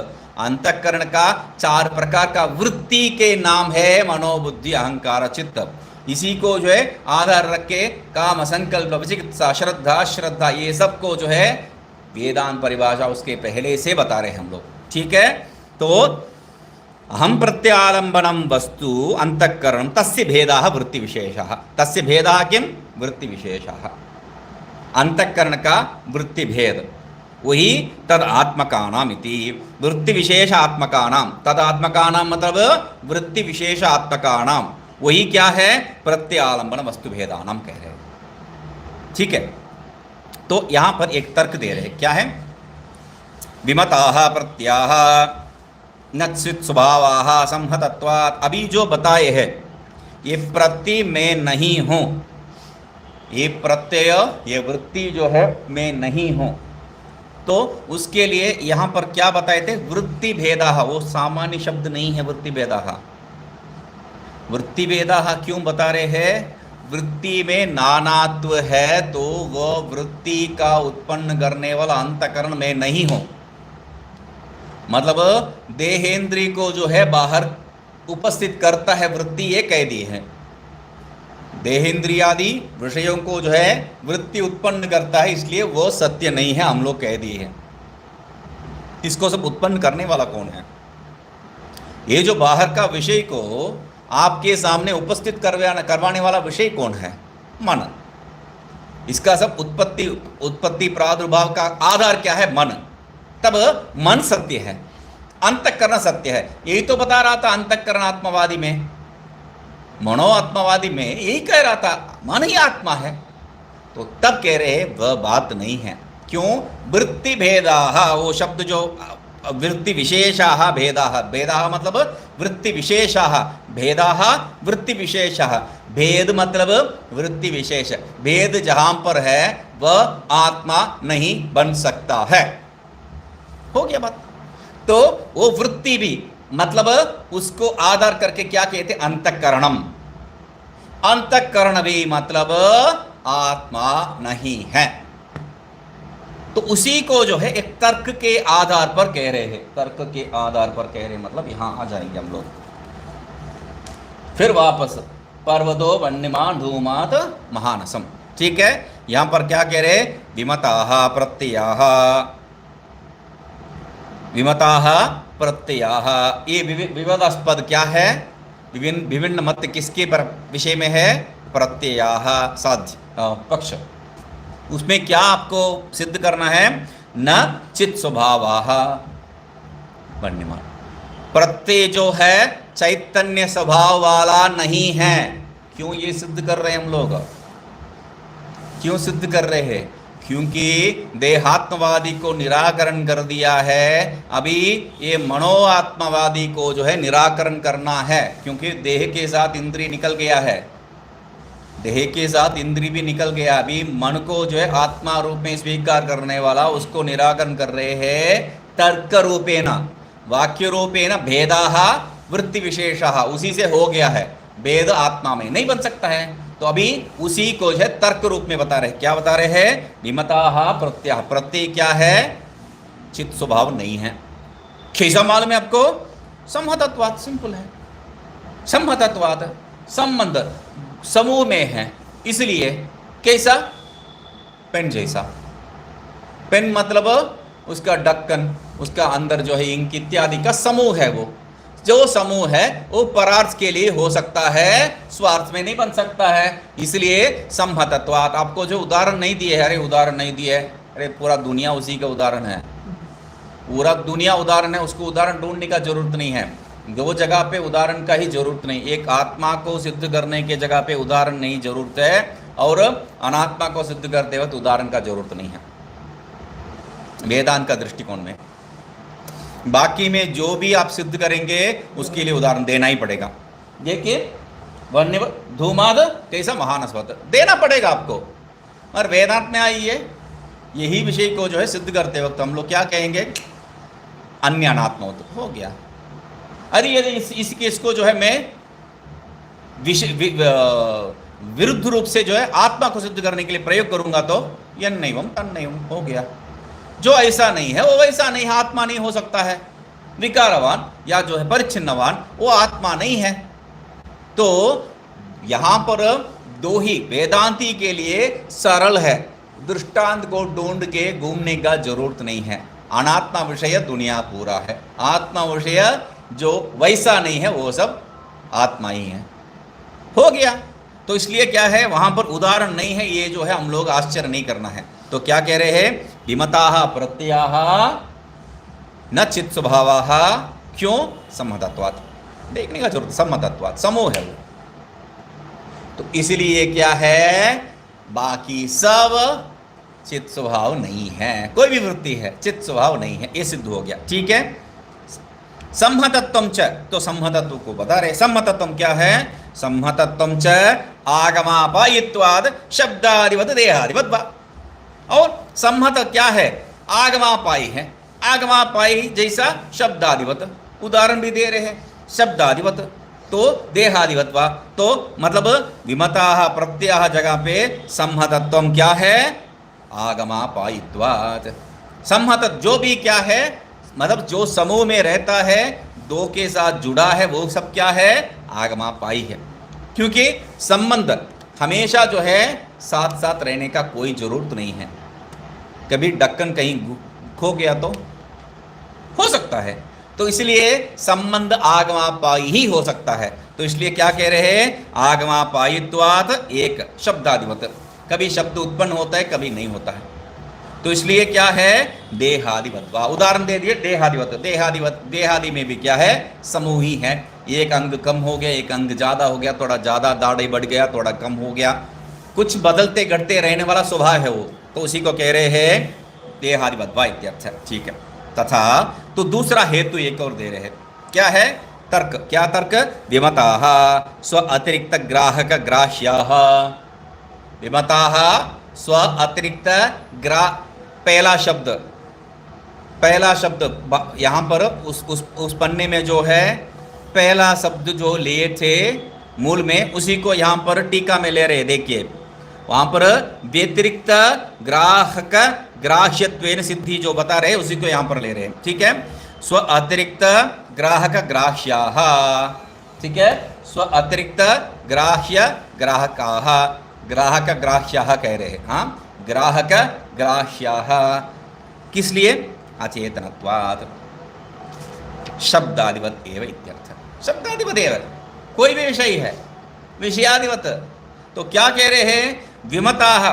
अंतःकरण का 4 प्रकार का वृत्ति के नाम है मनोबुद्धि अहंकार चित्त। इसी को जो है आधार रख के काम संकल्प विचिकित्सा श्रद्धा श्रद्धा ये सब को जो है वेदांत परिभाषा उसके पहले से बता रहे हैं हम लोग, ठीक है। तो अहम प्रत्यालंबनम वस्तु अंतःकरण तस्य भेदः वृत्ति विशेषः, तस्य भेदः किम, वृत्ति विशेषः, अंतःकरण का वृत्ति भेद, वही तद आत्मकानाम इति, वृत्ति विशेष आत्मकानाम, तद आत्मकानाम मतलब वृत्ति विशेष आत्मकानाम, वही क्या है, प्रत्यालंबन वस्तु भेदानाम कह रहे हैं, ठीक है। तो यहां पर एक तर्क दे रहे हैं, क्या है, विमताः प्रत्याः नत्सित स्वभावाः संहतत्वात्। अभी जो बताए हैं ये प्रत्यय में नहीं हो, ये प्रत्यय ये वृत्ति जो है मैं नहीं हूं, तो उसके लिए यहां पर क्या बताए थे, वृत्ति भेदाः, वो सामान्य शब्द नहीं है वृत्ति भेदाः। वृत्ति भेदाः क्यों बता रहे हैं, वृत्ति में नानात्व है तो वह वृत्ति का उत्पन्न करने वाला अंतःकरण में नहीं हो, मतलब देहेंद्री को जो है बाहर उपस्थित करता है वृत्ति, ये कह दी है। देहेंद्रियादि विषयों को जो है वृत्ति उत्पन्न करता है, इसलिए वो सत्य नहीं है, हम लोग कह दिए हैं। इसको सब उत्पन्न करने वाला कौन है, ये जो बाहर का विषय को आपके सामने उपस्थित करवाने वाला विषय कौन है, मन। इसका सब उत्पत्ति प्रादुर्भाव का आधार क्या है, मन। तब मन सत्य है, अंतःकरण सत्य है। यही तो बता रहा था अंतःकरण आत्मवादी में, मनो आत्मवादी में यही कह रहा था मन ही आत्मा है। तो तब कह रहे वह बात नहीं है, क्यों, वृत्ति भेदाः, वो शब्द जो वृत्ति विशेषाः भेदाः, भेदाः मतलब वृत्ति विशेषाः, भेदाः वृत्ति विशेषाः, भेद मतलब वृत्ति विशेष, भेद जहां पर है वह आत्मा नहीं बन सकता है, हो गया बात। तो वो वृत्ति भी मतलब उसको आधार करके क्या कहते, अंतःकरणम, अंतःकरण भी मतलब आत्मा नहीं है। तो उसी को जो है एक तर्क के आधार पर कह रहे हैं, तर्क के आधार पर कह रहे हैं, मतलब यहां आ जाएंगे हम लोग। फिर वापस पर्वतो वन्यमान धूमात महानसम, ठीक है। यहां पर क्या कह रहे, विमताः प्रत्ययाः, विमताः प्रत्ययाः, ये विवादास्पद क्या है, विभिन्न मत किसके विषय में है, प्रत्ययाः साध्य पक्ष। उसमें क्या आपको सिद्ध करना है, न चित स्वभावाः वन्यमान, प्रत्यय जो है चैतन्य स्वभाव वाला नहीं है। क्यों ये सिद्ध कर रहे हैं हम लोग, क्यों सिद्ध कर रहे हैं, क्योंकि देहात्मवादी को निराकरण कर दिया है, अभी ये मनो आत्मवादी को जो है निराकरण करना है, क्योंकि देह के साथ इंद्रिय निकल गया है, देह के साथ इंद्रिय भी निकल गया, अभी मन को जो है आत्मा रूप में स्वीकार करने वाला उसको निराकरण कर रहे हैं तर्क रूपेण, वाक्य रूपेण, भेदाः वृत्ति विशेषः, उसी से हो गया है, भेद आत्मा में नहीं बन सकता है। तो अभी उसी को जो है तर्क रूप में बता रहे, क्या बता रहे हैं, विमताः प्रत्यय, प्रत्यय क्या है, चित्त स्वभाव नहीं है। कैसा मालूम है आपको, संहतत्वात्, सिंपल है, संहतत्वात्, संबंध समूह में है, इसलिए कैसा, पेन जैसा, पेन मतलब उसका ढक्कन, उसका अंदर जो है इंक इत्यादि का समूह है, वो जो समूह है वो परार्थ के लिए हो सकता है, स्वार्थ में नहीं बन सकता है। इसलिए संहतत्वात्। आपको जो उदाहरण नहीं दिए है, अरे उदाहरण नहीं दिए है, अरे पूरा दुनिया उसी का उदाहरण है, पूरा दुनिया उदाहरण है, उसको उदाहरण ढूंढने का जरूरत नहीं है। दो जगह पे उदाहरण का ही जरूरत नहीं, एक आत्मा को सिद्ध करने के जगह पे उदाहरण नहीं जरूरत है, और अनात्मा को सिद्ध करते वक्त उदाहरण का जरूरत नहीं है वेदांत का दृष्टिकोण में। बाकी में जो भी आप सिद्ध करेंगे उसके लिए उदाहरण देना ही पड़ेगा। देखिए वन्य धूमाद कैसा महानस्वत देना पड़ेगा आपको। और वेदांत में आइए, यही विषय को जो है सिद्ध करते वक्त हम लोग क्या कहेंगे, अन्य अनात्मा हो गया। अरे यदि इस केस को जो है मैं विरुद्ध रूप से जो है आत्मा को सिद्ध करने के लिए प्रयोग करूंगा तो यन नहीं तन नहीं हो गया। जो ऐसा नहीं है वो वैसा नहीं है, आत्मा नहीं हो सकता है। विकारवान या जो है परिच्छिन्नवान वो आत्मा नहीं है। तो यहां पर दो ही वेदांती के लिए सरल है, दृष्टांत को ढूंढ के घूमने का जरूरत नहीं है। अनात्मा विषय दुनिया पूरा है, आत्मा विषय जो वैसा नहीं है वो सब आत्मा ही है, हो गया। तो इसलिए क्या है, वहां पर उदाहरण नहीं है, ये जो है हम लोग आश्चर्य नहीं करना है। तो क्या कह रहे हैं, विमताः प्रत्ययाः न चित् स्वभावाः, क्यों, सम्मतत्वात्। देखने का जरूरत, सम्मतत्वात् समूह है वो। तो इसलिए क्या है, बाकी सब चित्त स्वभाव नहीं है, कोई भी वृत्ति है चित्त स्वभाव नहीं है, ये सिद्ध हो गया। ठीक है। सम्मतत्वम च, तो सम्मतत्व को बता रहे। सम्मतत्वम क्या है, सम्मतत्वम च आगमापायित्वाद शब्दादिवत देहादिवत वा। और सम्मत क्या है, आगमापायी है, आगमापायी जैसा शब्दादिवत, उदाहरण भी दे रहे हैं शब्दादिवत, तो देहादिवत वा। तो मतलब विमताः प्रत्ययाः जगह पे सम्मतत्वम क्या है, आगमापायित्वात्। सम्मत जो भी क्या है, मतलब जो समूह में रहता है, दो के साथ जुड़ा है, वो सब क्या है, आगमापायी है। क्योंकि संबंध हमेशा जो है साथ साथ रहने का कोई जरूरत नहीं है। कभी ढक्कन कहीं खो गया तो हो सकता है, तो इसलिए संबंध आगमापायी ही हो सकता है। तो इसलिए क्या कह रहे हैं, आगमापायित्वात् एक शब्दादिवत। कभी शब्द उत्पन्न होता है, कभी नहीं होता है, तो इसलिए क्या है, देहादिवत। उदाहरण दे दिए देहादिवत। देहादिवत, देहादि में भी क्या है, समूह ही है। एक अंग कम हो गया, एक अंग ज्यादा हो गया, थोड़ा ज्यादा दाढ़ी बढ़ गया, थोड़ा कम हो गया, कुछ बदलते घटते रहने वाला स्वभाव है वो, तो उसी को कह रहे हैं देहादिवत वा इत्यर्थ। ठीक है। तथा, तो दूसरा हेतु एक और दे रहे हैं, क्या है, तर्क। क्या तर्क, विमताः स्व अतिरिक्त ग्राहक ग्राह्याः। विमताः स्व अतिरिक्त पहला शब्द, पहला शब्द यहां पर उस पन्ने में जो है पहला शब्द जो लिए थे मूल में, उसी को यहां पर टीका में ले रहे। देखिए वहां पर व्यतिरिक्त ग्राहक ग्राह्यत्वेन सिद्धि जो बता रहे, उसी को यहां पर ले रहे हैं। ठीक है। स्व अतिरिक्त ग्राहक ग्राह्याः, ठीक है, स्व अतिरिक्त ग्राह्य ग्राहकाः, ग्राहक ग्राह्याः कह रहे हैं। हाँ, ग्राहक ग्राह्याः, किस लिए, अचेतनत्वात् शब्दादिवत एव इत्यर्थ। शब्दादिवत एव, कोई भी विषय है, विषयादिवत। तो क्या कह रहे हैं, विमताः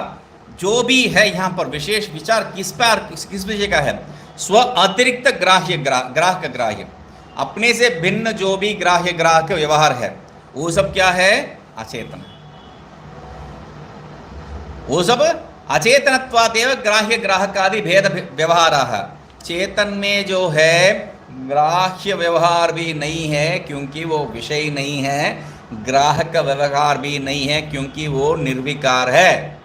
जो भी है यहाँ पर विशेष विचार किस पर, किस विषय का है, स्व अतिरिक्त ग्राह्य ग्राहक ग्राह्य, अपने से भिन्न जो भी ग्राह्य ग्राहक व्यवहार है वो सब क्या है, अचेतन। वो सब अचेतनत्वादेव ग्राह्य ग्राहकादि भेद व्यवहाराः। चेतन में जो है ग्राह्य व्यवहार भी नहीं है क्योंकि वो विषय नहीं है, ग्राहक व्यवहार भी नहीं है क्योंकि वो निर्विकार है।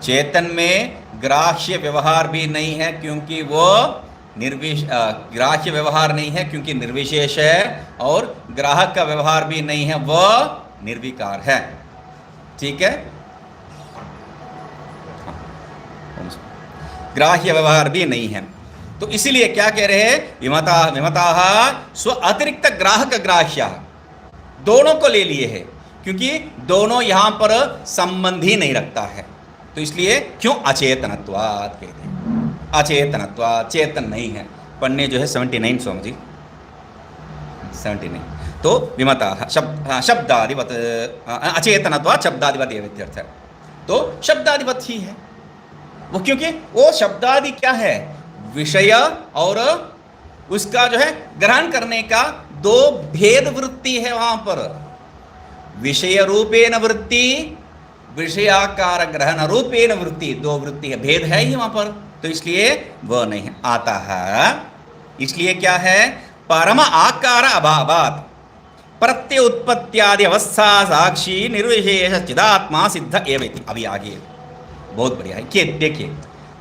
चेतन में ग्राह्य व्यवहार भी नहीं है क्योंकि वो ग्राह्य व्यवहार नहीं है क्योंकि निर्विशेष है, और ग्राहक का व्यवहार भी नहीं है, वह निर्विकार है। ठीक है, ग्राह्य व्यवहार भी नहीं है। तो इसीलिए क्या कह रहे हैं, विमताः स्व अतिरिक्त ग्राहक ग्राह्य, दोनों को ले लिए है क्योंकि दोनों यहां पर संबंध ही नहीं रखता है। तो इसलिए क्यों, अचेतनत्वात् कहते हैं, अचेतनत्वात्, चेतन नहीं है। पन्ने जो है 79 स्वामी जी, 70 नहीं, तो विमताः शब्दादिवत अचेतनत्वात् शब्दादिवत ये व्यर्थ है, तो शब्दादिवत ही है वो, क्योंकि वो शब्दादि क्या है, विषय और उसका जो है ग्रहण करने का दो भेद वृत्ति है वहां पर, विषय रूपेण वृत्ति, विषयाकार ग्रहण रूपेण वृत्ति, दो वृत्ति है, भेद है ही वहां पर, तो इसलिए वह नहीं है। आता है इसलिए क्या है, परम आकार अभावात प्रत्यय उत्पत्त्यादि अवस्था साक्षी निर्विशेष चिदात्मा सिद्ध एवं। अभी आगे बहुत बढ़िया है,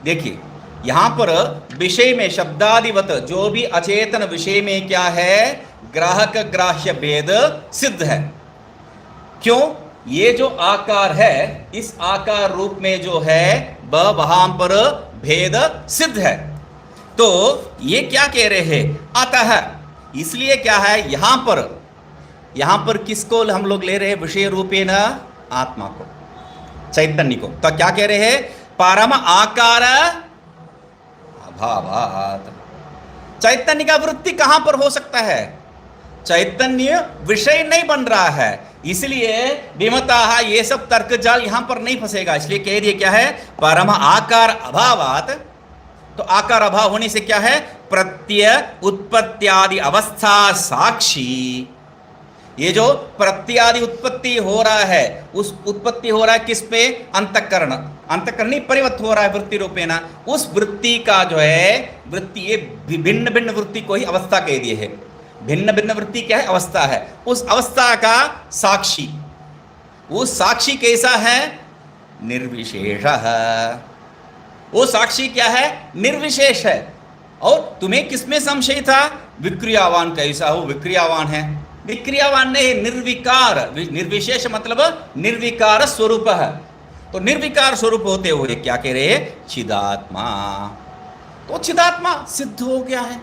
देखिए यहां पर विषय में शब्दादिवत जो भी अचेतन विषय में क्या है, ग्राहक ग्राह्य भेद सिद्ध है। क्यों, ये जो आकार है इस आकार रूप में जो है वहां पर भेद सिद्ध है, तो ये क्या कह रहे हैं, अतः इसलिए क्या है, यहां पर किसको हम लोग ले रहे हैं, विषय रूपेण आत्मा को, चैतन्य को, तो क्या कह रहे हैं, परम आकार अभावात। चैतन्य का वृत्ति कहां पर हो सकता है, चैतन्य विषय नहीं बन रहा है, इसलिए विमताः ये सब तर्क जाल यहां पर नहीं फंसेगा, इसलिए कह दिए क्या है, परम आकार अभावात। तो आकार अभाव होने से क्या है, प्रत्यय उत्पत्त्यादि अवस्था साक्षी, ये जो प्रत्यादि उत्पत्ति हो रहा है, उस उत्पत्ति हो रहा है किस पे, अंतःकरण, अंतःकरण ही परिवर्त हो रहा है वृत्ति रूपेण, उस वृत्ति का जो है वृत्ति, ये भिन्न भिन्न वृत्ति को ही अवस्था कह दिए है, भिन्न भिन्न वृत्ति क्या है, अवस्था है, उस अवस्था का साक्षी, वो साक्षी कैसा है, निर्विशेष है, वो साक्षी क्या है, निर्विशेष है। और तुम्हें किसमें संशय था, विक्रियावान कैसा हो, विक्रियावान है, विक्रियावान नहीं, निर्विकार, निर्विशेष मतलब निर्विकार स्वरूप है, तो निर्विकार स्वरूप होते हुए क्या कह रहे हैं, चिदात्मा, तो चिदात्मा सिद्ध हो गया है।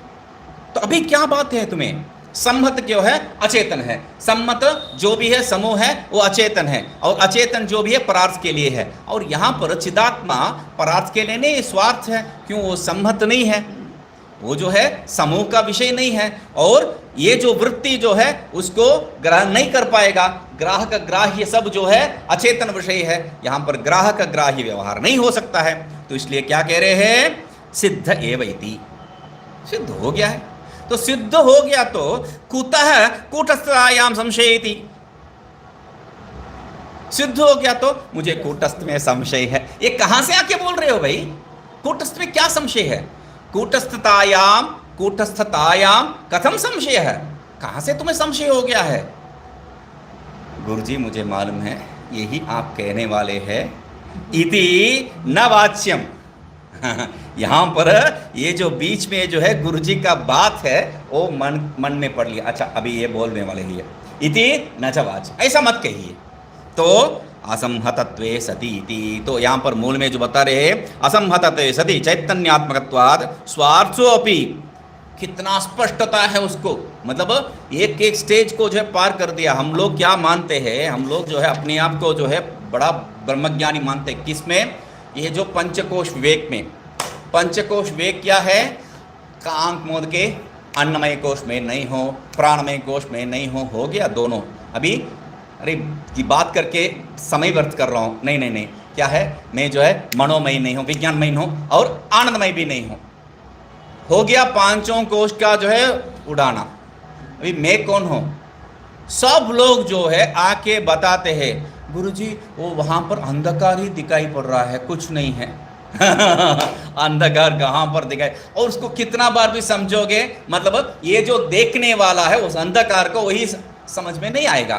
तो अभी क्या बात है तुम्हें, सम्मत क्यों है, अचेतन है, सम्मत जो भी है समूह है वो अचेतन है, और अचेतन जो भी है परार्थ के लिए है, और यहां पर चिदात्मा परार्थ के लिए नहीं, स्वार्थ है, क्यों, वो सम्मत नहीं है, वो जो है समूह का विषय नहीं है, और ये जो वृत्ति जो है उसको ग्रहण नहीं कर पाएगा, ग्राहक ग्राह्य सब जो है अचेतन विषय है, यहां पर ग्राहक ग्राह्य व्यवहार नहीं हो सकता है, तो इसलिए क्या कह रहे हैं, सिद्ध एवैति, सिद्ध हो गया है। तो सिद्ध हो गया तो कुतः कूटस्थायाम संशयति, सिद्ध हो गया तो मुझे कूटस्थ में संशय है, ये कहां से आके बोल रहे हो भाई, कूटस्थ में क्या संशय है, कूटस्थतायाम कथम संशय है, कहां से तुम्हें संशय हो गया है। गुरुजी मुझे मालूम है यही आप कहने वाले हैं, इति न वाच्यम यहां पर ये जो बीच में जो है गुरुजी का बात है वो मन में पढ़ लिया, अच्छा अभी ये बोलने वाले ही है, इति न च वाच्यम, ऐसा मत कहिए, तो असंहतत्वे सति इति, तो यहां पर मूल में जो बता रहे हैं, असंहतत्वे सति चैतन्यात्मकत्वात् स्वार्थोऽपि, कितना स्पष्टता है उसको, मतलब एक एक स्टेज को जो है पार कर दिया। हम लोग क्या मानते हैं, हम लोग जो है अपने आप को जो है बड़ा ब्रह्मज्ञानी मानते हैं, किसमें, ये जो पंचकोश विवेक में, पंचकोश विवेक क्या है, कांक मोद के अन्नमय कोश में नहीं हो, प्राणमय कोश में नहीं हो गया दोनों। अभी अरे की बात करके समय व्यर्थ कर रहा हूँ, नहीं, क्या है, मैं जो है मनोमय नहीं हूँ, विज्ञानमय नहीं हूँ, और आनंदमय भी नहीं हूँ, हो गया पांचों कोश का जो है उड़ाना। अभी मैं कौन हूँ, सब लोग जो है आके बताते हैं, गुरुजी वो वहाँ पर अंधकार ही दिखाई पड़ रहा है, कुछ नहीं है अंधकार कहाँ पर दिखाई, और उसको कितना बार भी समझोगे, मतलब ये जो देखने वाला है उस अंधकार को वही समझ में नहीं आएगा।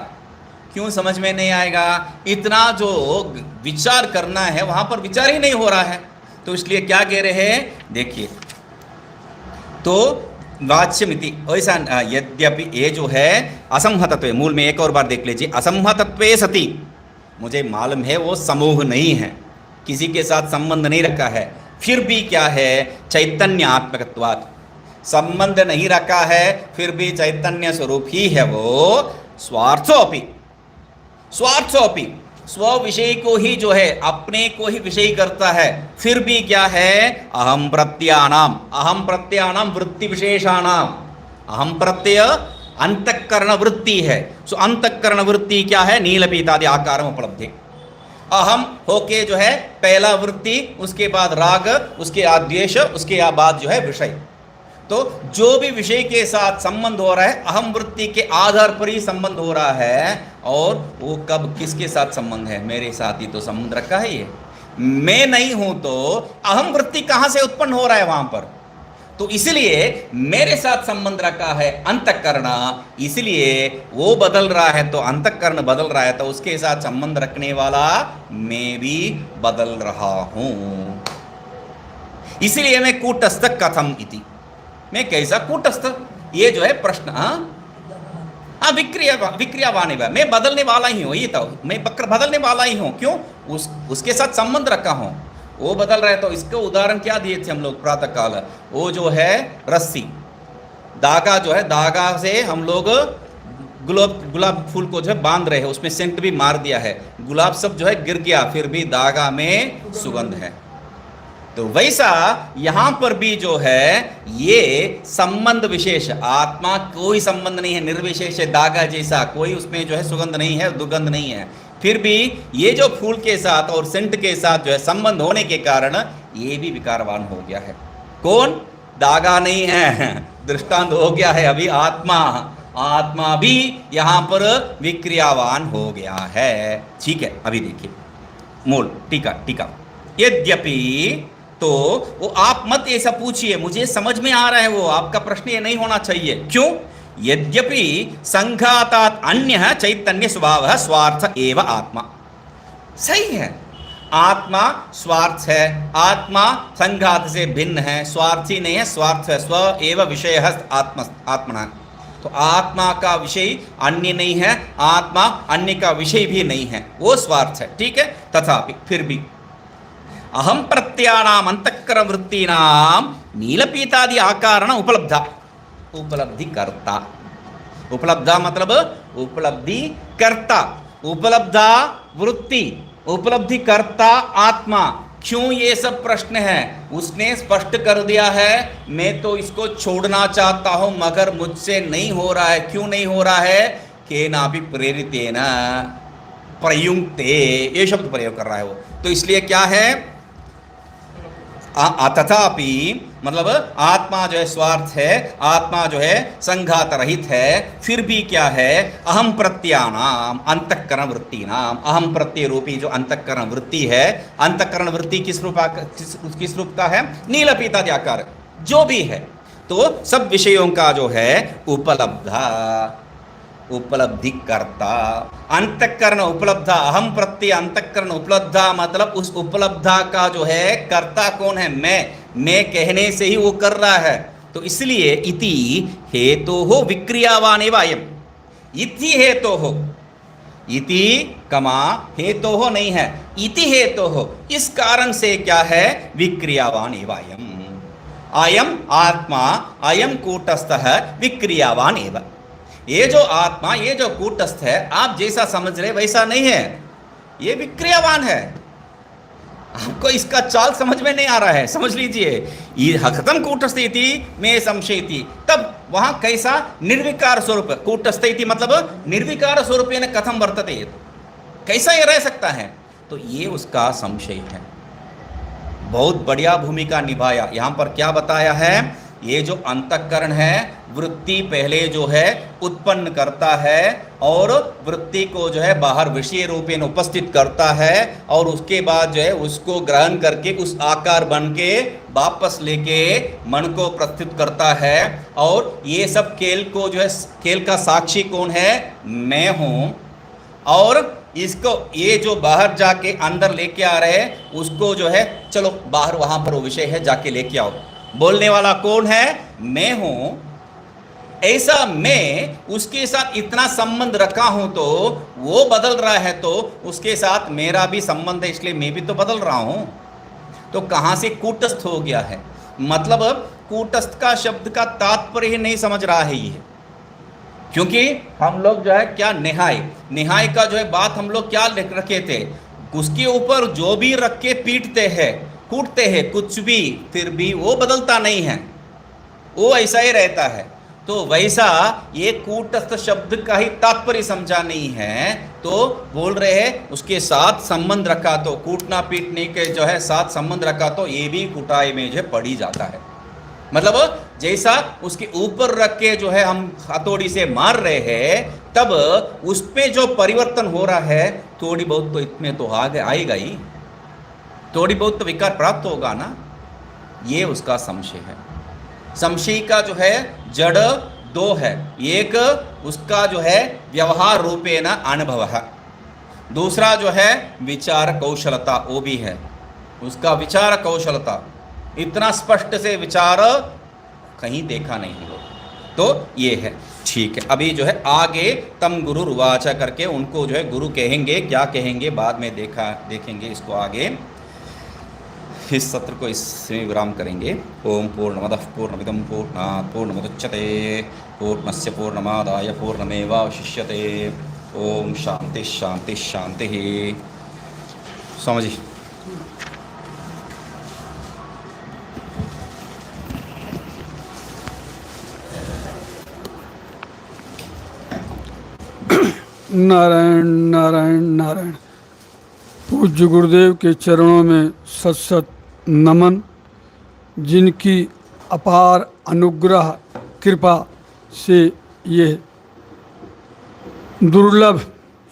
क्यों समझ में नहीं आएगा, इतना जो विचार करना है वहाँ पर विचार ही नहीं हो रहा है, तो इसलिए क्या कह रहे हैं, देखिए, तो वाच्यमिति, ऐसा यद्यपि ये जो है असंहतत्वे, मूल में एक और बार देख लीजिए, असंहतत्वे सति, मुझे मालूम है वो समूह नहीं है, किसी के साथ संबंध नहीं रखा है, फिर भी क्या है, चैतन्यात्मकत्वात्, संबंध नहीं रखा है फिर भी चैतन्य स्वरूप ही है वो, स्वार्थोऽपि, स्व विषय को ही जो है अपने को ही विषय करता है, फिर भी क्या है, अहम प्रत्ययानाम वृत्ति विशेषाणाम, अहम प्रत्यय अंतःकरण वृत्ति है। सो अंतःकरण वृत्ति क्या है? नीलपीतादि आकार उपलब्धि। अहम होके जो है पहला वृत्ति, उसके बाद राग, उसके बाद द्वेष, उसके बाद जो है विषय। तो जो भी विषय के साथ संबंध हो रहा है अहम वृत्ति के आधार पर ही संबंध हो रहा है। और वो कब किसके साथ संबंध है? मेरे साथ ही तो संबंध रखा है। ये मैं नहीं हूं तो अहम वृत्ति कहां से उत्पन्न हो रहा है वहां पर? तो इसलिए मेरे साथ संबंध रखा है अंतःकरण, इसलिए वो बदल रहा है तो अंतःकरण बदल रहा है तो उसके साथ संबंध रखने वाला मैं भी बदल रहा हूं। इसलिए मैं कूटस्थ कथम इति, मैं कैसा कूटस्थ? ये जो है प्रश्न। हाँ विक्रियावान है, मैं बदलने वाला ही हूँ। ये तो मैं बदलने वाला ही हूँ। क्यों? उसके साथ संबंध रखा हूँ, वो बदल रहा है। तो इसका उदाहरण क्या दिए थे हम लोग प्रातः काल? वो जो है रस्सी, धागा जो है, धागा से हम लोग गुलाब फूल को जो है बांध रहे हैं, उसमें सेंट भी मार दिया है, गुलाब सब जो है गिर गया, फिर भी धागा में सुगंध है। तो वैसा यहां पर भी जो है ये संबंध विशेष, आत्मा कोई संबंध नहीं है, निर्विशेष है, धागा जैसा, कोई उसमें जो है सुगंध नहीं है, दुर्गंध नहीं है। फिर भी ये जो फूल के साथ और सेंट के साथ जो है संबंध होने के कारण ये भी विकारवान हो गया है। कौन? धागा नहीं है, दृष्टांत हो गया है अभी आत्मा। आत्मा भी यहां पर विक्रियावान हो गया है। ठीक है, अभी देखिए मूल टीका। यद्यपि, तो वो आप मत ऐसा पूछिए, मुझे समझ में आ रहा है, वो आपका प्रश्न ये नहीं होना चाहिए। क्यों? यद्यपि संघातात् अन्य चैतन्य स्वभाव स्वार्थ एव आत्मा। सही है, आत्मा स्वार्थ है, आत्मा संघात से भिन्न है, स्वार्थी नहीं है, स्वार्थ है। स्व एव विषय आत्मना। तो आत्मा का विषय अन्य नहीं है, आत्मा अन्य का विषय भी नहीं है, वो स्वार्थ है। ठीक है, तथापि फिर भी अहम प्रत्यानाम अंतःकरण वृत्तीनाम नीलपीतादि आकारण उपलब्धा, उपलब्धि करता। उपलब्धा मतलब उपलब्धि करता, उपलब्धा वृत्ति, उपलब्धि करता आत्मा। क्यों ये सब प्रश्न है? उसने स्पष्ट कर दिया है, मैं तो इसको छोड़ना चाहता हूं मगर मुझसे नहीं हो रहा है। क्यों नहीं हो रहा है? केनापि प्रेरितेन प्रयुक्ते, ये शब्द प्रयोग कर रहा है वो। तो इसलिए क्या है? तथापि मतलब आत्मा जो है स्वार्थ है, आत्मा जो है संघात रहित है, फिर भी क्या है? अहम प्रत्यानाम अंतःकरण वृत्ति नाम, अहम प्रत्यय रूपी जो अंतःकरण वृत्ति है, अंतःकरण वृत्ति किस रूप का है? नीलपीतादि आकार जो भी है। तो सब विषयों का जो है उपलब्धि करता, अंतःकरण उपलब्धा, अहम प्रत्यय अंतःकरण उपलब्धा मतलब उस उपलब्धा का जो है कर्ता कौन है? मैं कहने से ही वो कर रहा है। तो इसलिए इति हेतोः विक्रियावान एव अयम्, इति हेतोः, इति कमा हेतोः नहीं है, इति हेतोः, इस कारण से क्या है? विक्रियावान एव अयम्, अयम आत्मा अयम कूटस्थः विक्रियावान एव। ये जो आत्मा, ये जो कूटस्थ है, आप जैसा समझ रहे वैसा नहीं है, ये विक्रियावान है। आपको इसका चाल समझ में नहीं आ रहा है, समझ लीजिए। ये खत्म कूटस्थ इति में संशयति, तब वहां कैसा? निर्विकार स्वरूप, कूटस्थ इति मतलब निर्विकार स्वरूप कथम वर्तते, कैसा ये रह सकता है? तो ये उसका संशय है। बहुत बढ़िया भूमिका निभाया। यहां पर क्या बताया है? ये जो अंतःकरण है, वृत्ति पहले जो है उत्पन्न करता है और वृत्ति को जो है बाहर विषय रूपेण उपस्थित करता है, और उसके बाद जो है उसको ग्रहण करके उस आकार बन के वापस लेके मन को प्रस्तुत करता है। और ये सब खेल को जो है, खेल का साक्षी कौन है? मैं हूँ। और इसको ये जो बाहर जाके अंदर लेके आ रहे हैं उसको जो है, चलो बाहर वहां पर वो विषय है, जाके लेके आओ। बोलने वाला कौन है? मैं हूं। ऐसा मैं उसके साथ इतना संबंध रखा हूं तो वो बदल रहा है, तो उसके साथ मेरा भी संबंध है, इसलिए मैं भी तो बदल रहा हूं। तो कहां से कूटस्थ हो गया है? मतलब कूटस्थ का शब्द का तात्पर्य ही नहीं समझ रहा है ये। क्योंकि हम लोग जो है क्या निहाय का जो है बात हम लोग क्या रखे थे? उसके ऊपर जो भी रख के पीटते हैं, कूटते हैं कुछ भी, फिर भी वो बदलता नहीं है, वो ऐसा ही रहता है। तो वैसा ये कूटस्थ शब्द का ही तात्पर्य समझा नहीं है, तो बोल रहे हैं उसके साथ संबंध रखा तो, कूटना पीटने के जो है साथ संबंध रखा तो ये भी कुटाई में जो पड़ी जाता है। मतलब जैसा उसके ऊपर रख के जो है हम हथौड़ी से मार रहे हैं, तब उस पे जो परिवर्तन हो रहा है थोड़ी बहुत तो इसमें तो आएगा ही, थोड़ी बहुत तो विकार प्राप्त होगा ना। ये उसका संशय है। संशय का जो है जड़ दो है, एक उसका जो है व्यवहार रूपेण अनुभव है, दूसरा जो है विचार कौशलता, वो भी है उसका विचार कौशलता। इतना स्पष्ट से विचार कहीं देखा नहीं हम लोग, तो ये है। ठीक है, अभी जो है आगे तम गुरु रुवाचा करके उनको जो है गुरु कहेंगे, क्या कहेंगे बाद में देखेंगे इसको आगे। इस सत्र को इसमें विराम करेंगे। ओम पूर्णमदः पूर्णमिदं पूर्णात् पूर्णमुदच्यते पूर्णस्य पूर्णमादाय पूर्णमेवावशिष्यते। ओम शांति शांति शांति। स्वामी जी। नारायण नारायण नारायण। पूज्य गुरुदेव के चरणों में सत सत नमन। जिनकी अपार अनुग्रह कृपा से ये दुर्लभ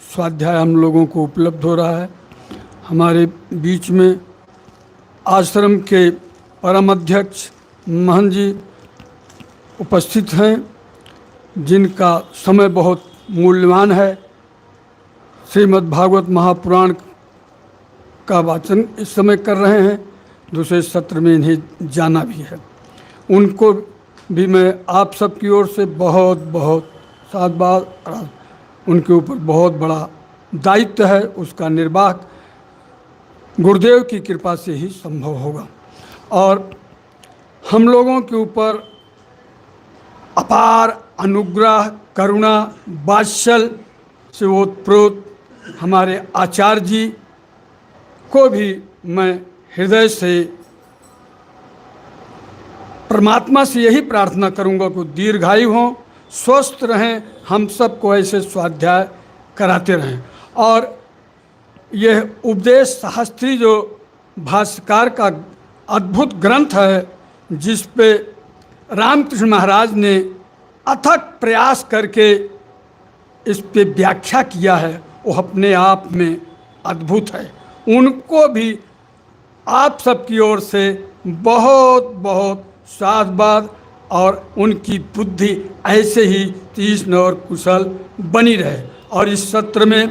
स्वाध्याय हम लोगों को उपलब्ध हो रहा है। हमारे बीच में आश्रम के परम अध्यक्ष महंत जी उपस्थित हैं, जिनका समय बहुत मूल्यवान है। श्रीमद् भागवत महापुराण का वाचन इस समय कर रहे हैं, दूसरे सत्र में इन्हें जाना भी है। उनको भी मैं आप सबकी ओर से बहुत बहुत साधुवाद। उनके ऊपर बहुत बड़ा दायित्व है, उसका निर्वाह गुरुदेव की कृपा से ही संभव होगा। और हम लोगों के ऊपर अपार अनुग्रह करुणा वात्सल से ओतप्रोत हमारे आचार्य जी को भी मैं हृदय से परमात्मा से यही प्रार्थना करूंगा कि दीर्घायु हों, स्वस्थ रहें, हम सबको ऐसे स्वाध्याय कराते रहें। और यह उपदेश शास्त्री जो भाष्यकार का अद्भुत ग्रंथ है, जिस पे रामकृष्ण महाराज ने अथक प्रयास करके इस पे व्याख्या किया है, वो अपने आप में अद्भुत है। उनको भी आप सबकी ओर से बहुत बहुत साधुवाद, और उनकी बुद्धि ऐसे ही तीक्ष्ण और कुशल बनी रहे। और इस सत्र में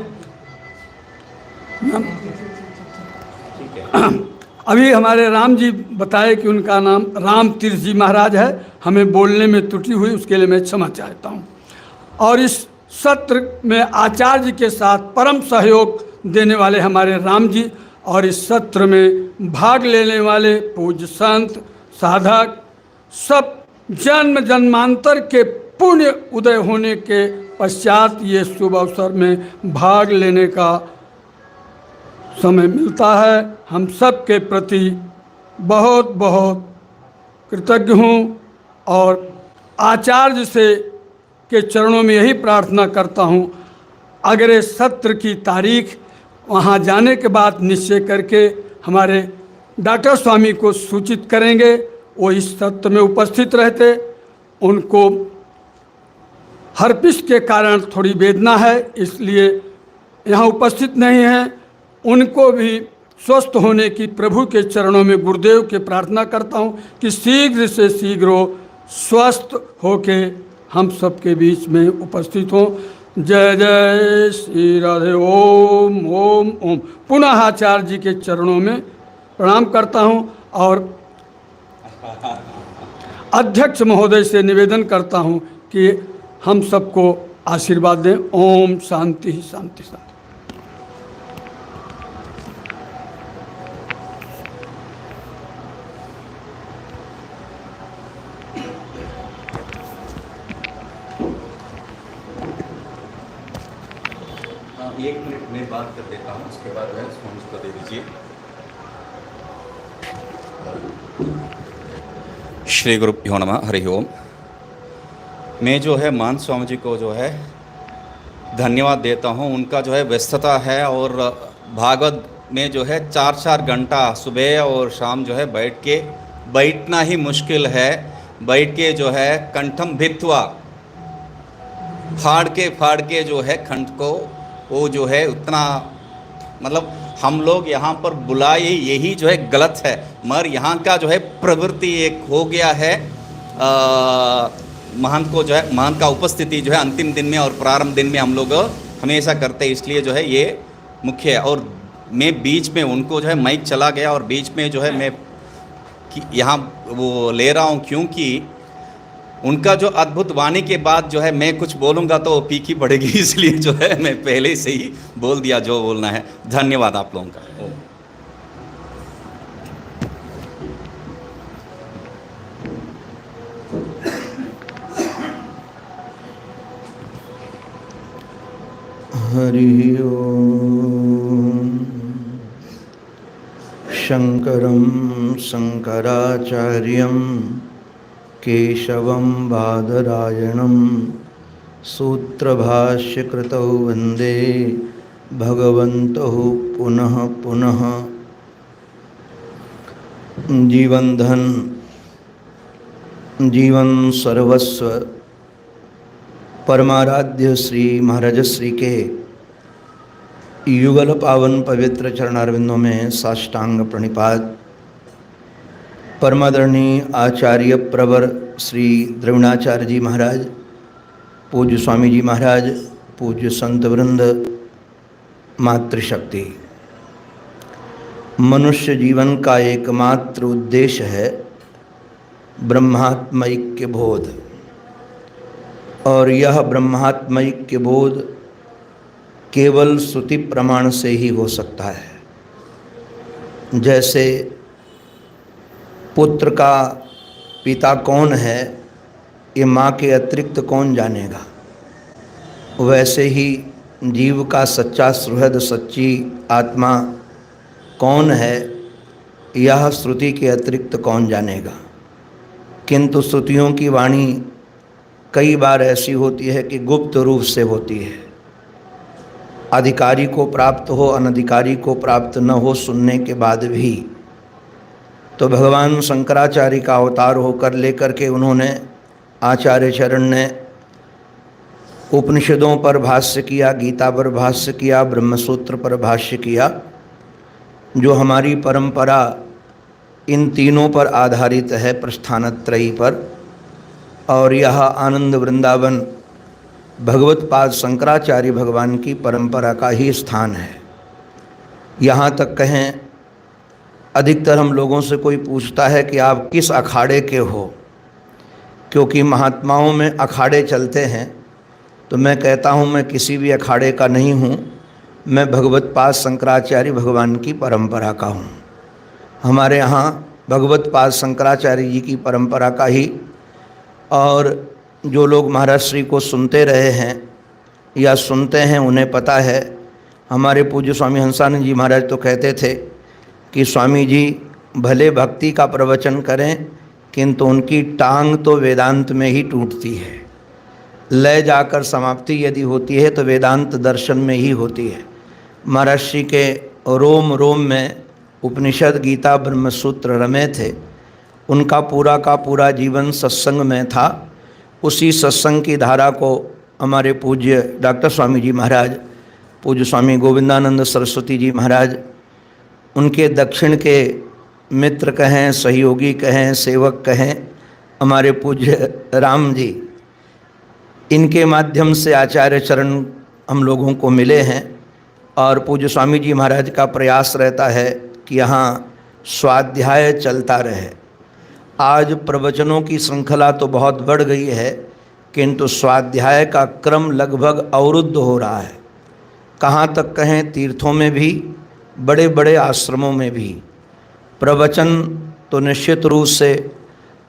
अभी हमारे राम जी बताए कि उनका नाम राम तीर्थ जी महाराज है, हमें बोलने में त्रुटि हुई, उसके लिए मैं क्षमा चाहता हूँ। और इस सत्र में आचार्य के साथ परम सहयोग देने वाले हमारे राम जी, और इस सत्र में भाग लेने वाले पूज्य संत साधक सब जन्म जन्मांतर के पुण्य उदय होने के पश्चात ये शुभ अवसर में भाग लेने का समय मिलता है। हम सब के प्रति बहुत बहुत कृतज्ञ हूँ, और आचार्य से के चरणों में यही प्रार्थना करता हूँ, अगले सत्र की तारीख वहाँ जाने के बाद निश्चय करके हमारे डॉक्टर स्वामी को सूचित करेंगे। वो इस सत्र में उपस्थित रहते, उनको हर्पिस के कारण थोड़ी वेदना है, इसलिए यहाँ उपस्थित नहीं हैं। उनको भी स्वस्थ होने की प्रभु के चरणों में गुरुदेव के प्रार्थना करता हूँ कि शीघ्र से शीघ्र वो स्वस्थ होके हम सबके बीच में उपस्थित हों। जय जय श्री राधे। ओम ओम ओम। पुनः आचार्य जी के चरणों में प्रणाम करता हूँ, और अध्यक्ष महोदय से निवेदन करता हूँ कि हम सबको आशीर्वाद दें। ओम शांति शांति शांति। एक मिनट में बात कर देता हूँ, उसके बाद वह फोन को दे दीजिए। श्री गुरुभ्यो नमः। हरि ओम। मैं जो है महंत स्वामी जी को जो है धन्यवाद देता हूँ। उनका जो है व्यस्तता है और भागवत में जो है 4-4 घंटा सुबह और शाम जो है बैठना ही मुश्किल है। बैठ के जो है कंठम भित्वा फाड़ के जो है कंठ को वो जो है उतना मतलब हम लोग यहाँ पर बुलाए यही जो है गलत है, मगर यहाँ का जो है प्रवृत्ति एक हो गया है। महंत को जो है महंत का उपस्थिति जो है अंतिम दिन में और प्रारंभ दिन में हम लोग हमेशा करते हैं, इसलिए जो है ये मुख्य है। और मैं बीच में उनको जो है माइक चला गया और बीच में जो है मैं यहाँ वो ले रहा हूँ, क्योंकि उनका जो अद्भुत वाणी के बाद जो है मैं कुछ बोलूँगा तो फीकी पड़ेगी, इसलिए जो है मैं पहले से ही बोल दिया जो बोलना है। धन्यवाद आप लोगों का। हरि ओम। शंकरं शंकराचार्यं केशवं बादरायणं सूत्रभाष्यकृतौ वन्दे भगवन्तौ पुनः पुनः। जीवन सर्वस्व परमाराध्य श्री महाराज श्री के युगल पावन पवित्र चरणारविंदों में साष्टांग प्रणिपात। परमादरणीय आचार्य प्रवर श्री द्रविणाचार्य जी महाराज, पूज्य स्वामी जी महाराज, पूज्य संत वृंद, मातृशक्ति। मनुष्य जीवन का एकमात्र उद्देश्य है ब्रह्मात्मैक्य बोध, और यह ब्रह्मात्मैक्य बोध केवल श्रुति प्रमाण से ही हो सकता है। जैसे पुत्र का पिता कौन है ये माँ के अतिरिक्त कौन जानेगा, वैसे ही जीव का सच्चा सुहृद सच्ची आत्मा कौन है यह श्रुति के अतिरिक्त कौन जानेगा। किंतु श्रुतियों की वाणी कई बार ऐसी होती है कि गुप्त रूप से होती है। अधिकारी को प्राप्त हो, अनधिकारी को प्राप्त न हो, सुनने के बाद भी। तो भगवान शंकराचार्य का अवतार होकर लेकर के उन्होंने, आचार्य चरण ने उपनिषदों पर भाष्य किया, गीता पर भाष्य किया, ब्रह्मसूत्र पर भाष्य किया। जो हमारी परंपरा इन तीनों पर आधारित है, प्रस्थानत्रयी पर। और यह आनंद वृंदावन भगवत पाद शंकराचार्य भगवान की परंपरा का ही स्थान है। यहाँ तक कहें, अधिकतर हम लोगों से कोई पूछता है कि आप किस अखाड़े के हो, क्योंकि महात्माओं में अखाड़े चलते हैं। तो मैं कहता हूँ मैं किसी भी अखाड़े का नहीं हूँ, मैं भगवत पाद शंकराचार्य भगवान की परंपरा का हूँ। हमारे यहाँ भगवत पाद शंकराचार्य जी की परंपरा का ही। और जो लोग महाराज श्री को सुनते रहे हैं या सुनते हैं उन्हें पता है, हमारे पूज्य स्वामी हंसानंद जी महाराज तो कहते थे कि स्वामी जी भले भक्ति का प्रवचन करें, किंतु उनकी टांग तो वेदांत में ही टूटती है। लय जाकर समाप्ति यदि होती है तो वेदांत दर्शन में ही होती है। महाराज श्री के रोम रोम में उपनिषद, गीता, ब्रह्मसूत्र रमे थे। उनका पूरा का पूरा जीवन सत्संग में था। उसी सत्संग की धारा को हमारे पूज्य डॉक्टर स्वामी जी महाराज, पूज्य स्वामी गोविंदानंद सरस्वती जी महाराज, उनके दक्षिण के मित्र कहें, सहयोगी कहें, सेवक कहें, हमारे पूज्य राम जी, इनके माध्यम से आचार्य चरण हम लोगों को मिले हैं। और पूज्य स्वामी जी महाराज का प्रयास रहता है कि यहाँ स्वाध्याय चलता रहे। आज प्रवचनों की श्रृंखला तो बहुत बढ़ गई है, किंतु स्वाध्याय का क्रम लगभग अवरुद्ध हो रहा है। कहाँ तक कहें, तीर्थों में भी, बड़े बड़े आश्रमों में भी। प्रवचन तो निश्चित रूप से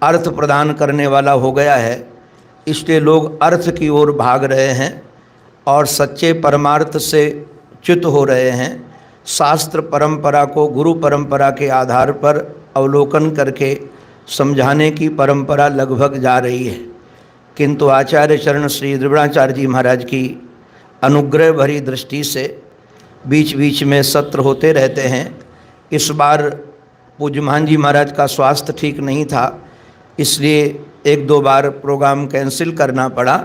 अर्थ प्रदान करने वाला हो गया है, इसलिए लोग अर्थ की ओर भाग रहे हैं और सच्चे परमार्थ से च्युत हो रहे हैं। शास्त्र परंपरा को गुरु परंपरा के आधार पर अवलोकन करके समझाने की परंपरा लगभग जा रही है। किंतु आचार्य चरण श्री द्रविड़ाचार्य जी महाराज की अनुग्रह भरी दृष्टि से बीच बीच में सत्र होते रहते हैं। इस बार पूज्य महान जी महाराज का स्वास्थ्य ठीक नहीं था, इसलिए 1-2 बार प्रोग्राम कैंसिल करना पड़ा।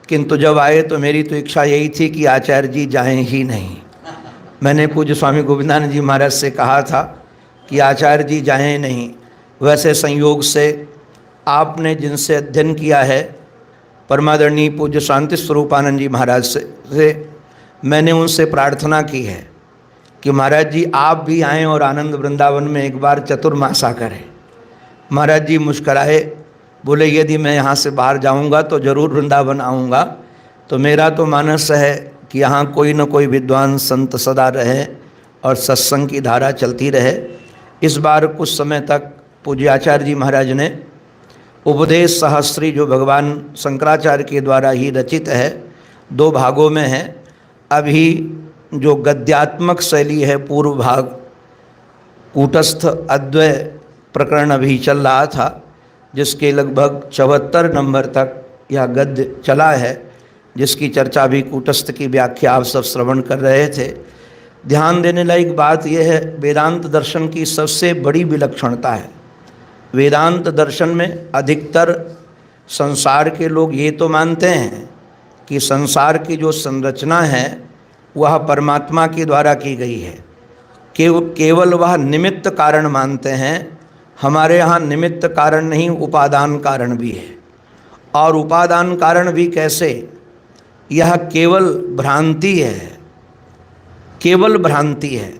किंतु जब आए तो मेरी तो इच्छा यही थी कि आचार्य जी जाएं ही नहीं। मैंने पूज्य स्वामी गोविंदानंद जी महाराज से कहा था कि आचार्य जी जाएं नहीं। वैसे संयोग से आपने जिनसे अध्ययन किया है परमादरणीय पूज्य शांति स्वरूपानंद जी महाराज से मैंने उनसे प्रार्थना की है कि महाराज जी आप भी आएँ और आनंद वृंदावन में एक बार चतुर्मासा करें। महाराज जी मुस्कराए, बोले यदि मैं यहाँ से बाहर जाऊँगा तो ज़रूर वृंदावन आऊँगा। तो मेरा तो मानस है कि यहाँ कोई न कोई विद्वान संत सदा रहे और सत्संग की धारा चलती रहे। इस बार कुछ समय तक पूज्य आचार्य जी महाराज ने उपदेश सहस्त्री जो भगवान शंकराचार्य के द्वारा ही रचित है, 2 भागों में है। अभी जो गद्यात्मक शैली है पूर्व भाग कूटस्थ अद्वय प्रकरण अभी चल रहा था, जिसके लगभग 74 नंबर तक यह गद्य चला है, जिसकी चर्चा भी कूटस्थ की व्याख्या आप सब श्रवण कर रहे थे। ध्यान देने लायक बात यह है, वेदांत दर्शन की सबसे बड़ी विलक्षणता है। वेदांत दर्शन में अधिकतर संसार के लोग ये तो मानते हैं कि संसार की जो संरचना है वह परमात्मा के द्वारा की गई है, केवल वह निमित्त कारण मानते हैं। हमारे यहाँ निमित्त कारण नहीं, उपादान कारण भी है। और उपादान कारण भी कैसे? यह केवल भ्रांति है, केवल भ्रांति है।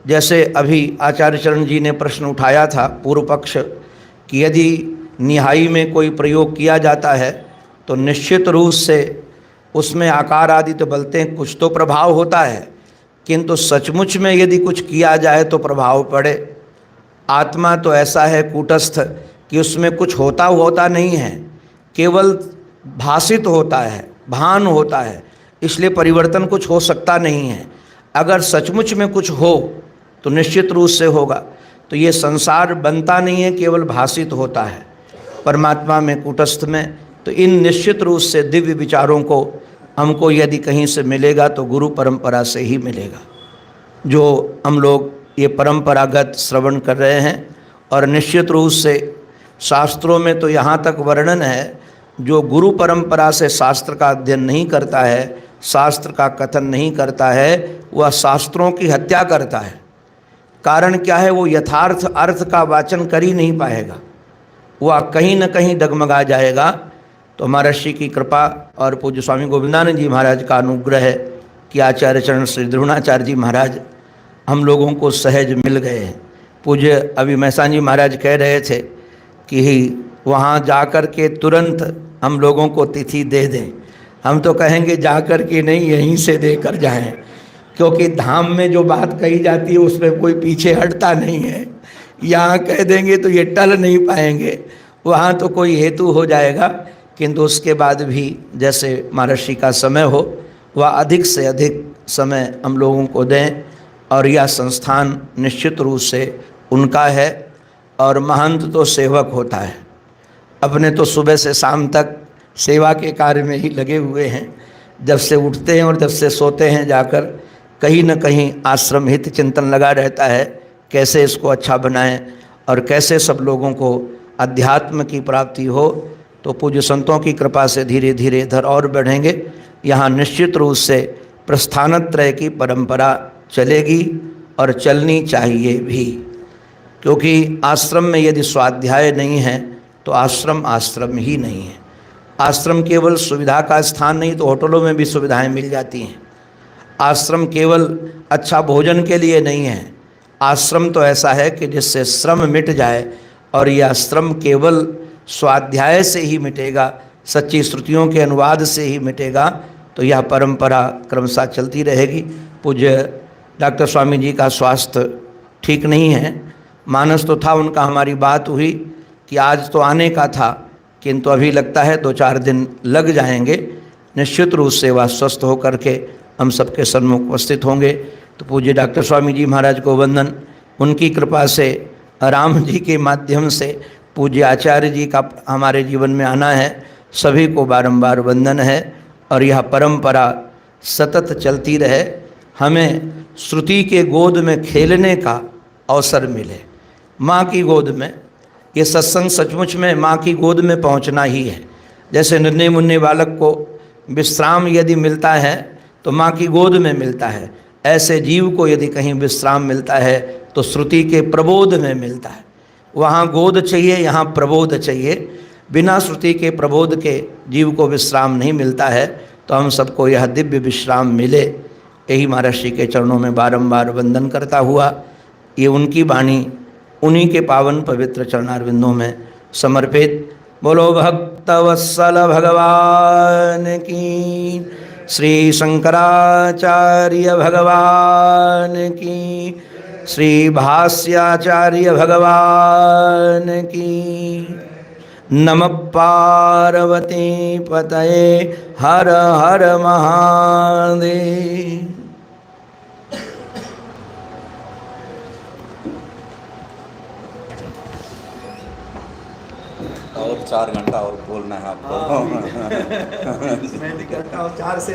जैसे अभी आचार्य चरण जी ने प्रश्न उठाया था पूर्व पक्ष कि यदि निहाई में कोई प्रयोग किया जाता है तो निश्चित रूप से उसमें आकार आदि तो बलते हैं, कुछ तो प्रभाव होता है, किंतु सचमुच में यदि कुछ किया जाए तो प्रभाव पड़े। आत्मा तो ऐसा है कूटस्थ कि उसमें कुछ होता नहीं है, केवल भासित होता है, भान होता है, इसलिए परिवर्तन कुछ हो सकता नहीं है। अगर सचमुच में कुछ हो तो निश्चित रूप से होगा। तो ये संसार बनता नहीं है, केवल भासित होता है। परमात्मा में कूटस्थ में तो इन निश्चित रूप से दिव्य विचारों को हमको यदि कहीं से मिलेगा तो गुरु परंपरा से ही मिलेगा। जो हम लोग ये परंपरागत श्रवण कर रहे हैं, और निश्चित रूप से शास्त्रों में तो यहाँ तक वर्णन है, जो गुरु परंपरा से शास्त्र का अध्ययन नहीं करता है, शास्त्र का कथन नहीं करता है, वह शास्त्रों की हत्या करता है। कारण क्या है? वो यथार्थ अर्थ का वाचन कर ही नहीं पाएगा, वह कहीं न कहीं डगमगा जाएगा। तो हमारा श्री की कृपा और पूज्य स्वामी गोविंदानंद जी महाराज का अनुग्रह है कि आचार्य चरण श्री द्रोणाचार्य जी महाराज हम लोगों को सहज मिल गए हैं। पूज्य अभी महसान जी महाराज कह रहे थे कि वहाँ जाकर के तुरंत हम लोगों को तिथि दे दें। हम तो कहेंगे जाकर के नहीं, यहीं से देकर जाएं, क्योंकि धाम में जो बात कही जाती है उसमें कोई पीछे हटता नहीं है। यहाँ कह देंगे तो ये टल नहीं पाएंगे, वहाँ तो कोई हेतु हो जाएगा। किंतु उसके बाद भी जैसे महर्षि का समय हो, वह अधिक से अधिक समय हम लोगों को दें। और यह संस्थान निश्चित रूप से उनका है, और महंत तो सेवक होता है। अपने तो सुबह से शाम तक सेवा के कार्य में ही लगे हुए हैं। जब से उठते हैं और जब से सोते हैं, जाकर कहीं न कहीं आश्रम हित चिंतन लगा रहता है, कैसे इसको अच्छा बनाएं और कैसे सब लोगों को अध्यात्म की प्राप्ति हो। तो पूज्य संतों की कृपा से धीरे धीरे इधर और बढ़ेंगे। यहाँ निश्चित रूप से प्रस्थानत्रय की परंपरा चलेगी और चलनी चाहिए भी, क्योंकि आश्रम में यदि स्वाध्याय नहीं है तो आश्रम आश्रम ही नहीं है। आश्रम केवल सुविधा का स्थान नहीं, तो होटलों में भी सुविधाएं मिल जाती हैं। आश्रम केवल अच्छा भोजन के लिए नहीं है। आश्रम तो ऐसा है कि जिससे श्रम मिट जाए, और यह श्रम केवल स्वाध्याय से ही मिटेगा, सच्ची श्रुतियों के अनुवाद से ही मिटेगा। तो यह परंपरा क्रमशः चलती रहेगी। पूज्य डॉक्टर स्वामी जी का स्वास्थ्य ठीक नहीं है। मानस तो था उनका, हमारी बात हुई कि आज तो आने का था, किंतु अभी लगता है 2-4 दिन लग जाएंगे। निश्चित रूप से वह स्वस्थ होकर के हम सबके सन्मुख उपस्थित होंगे। तो पूज्य डॉक्टर स्वामी जी महाराज को वंदन। उनकी कृपा से, राम जी के माध्यम से पूज्य आचार्य जी का हमारे जीवन में आना है। सभी को बारंबार वंदन है और यह परंपरा सतत चलती रहे, हमें श्रुति के गोद में खेलने का अवसर मिले। माँ की गोद में, ये सत्संग सचमुच में माँ की गोद में पहुँचना ही है। जैसे नन्हे मुन्ने बालक को विश्राम यदि मिलता है तो माँ की गोद में मिलता है, ऐसे जीव को यदि कहीं विश्राम मिलता है तो श्रुति के प्रबोध में मिलता है। वहाँ गोद चाहिए, यहाँ प्रबोध चाहिए। बिना श्रुति के प्रबोध के जीव को विश्राम नहीं मिलता है। तो हम सबको यह दिव्य विश्राम मिले, यही महर्षि के चरणों में बारंबार वंदन करता हुआ ये उनकी वाणी उन्हीं के पावन पवित्र चरणारविंदों में समर्पित। बोलो भक्तवत्सल भगवान की, श्री शंकराचार्य भगवान की, श्री भाष्याचार्य भगवान की। नमः पार्वती पतये, हर हर महादेव। और 4 घंटा और बोलना है आपको। मैं भी कहता हूँ 4 से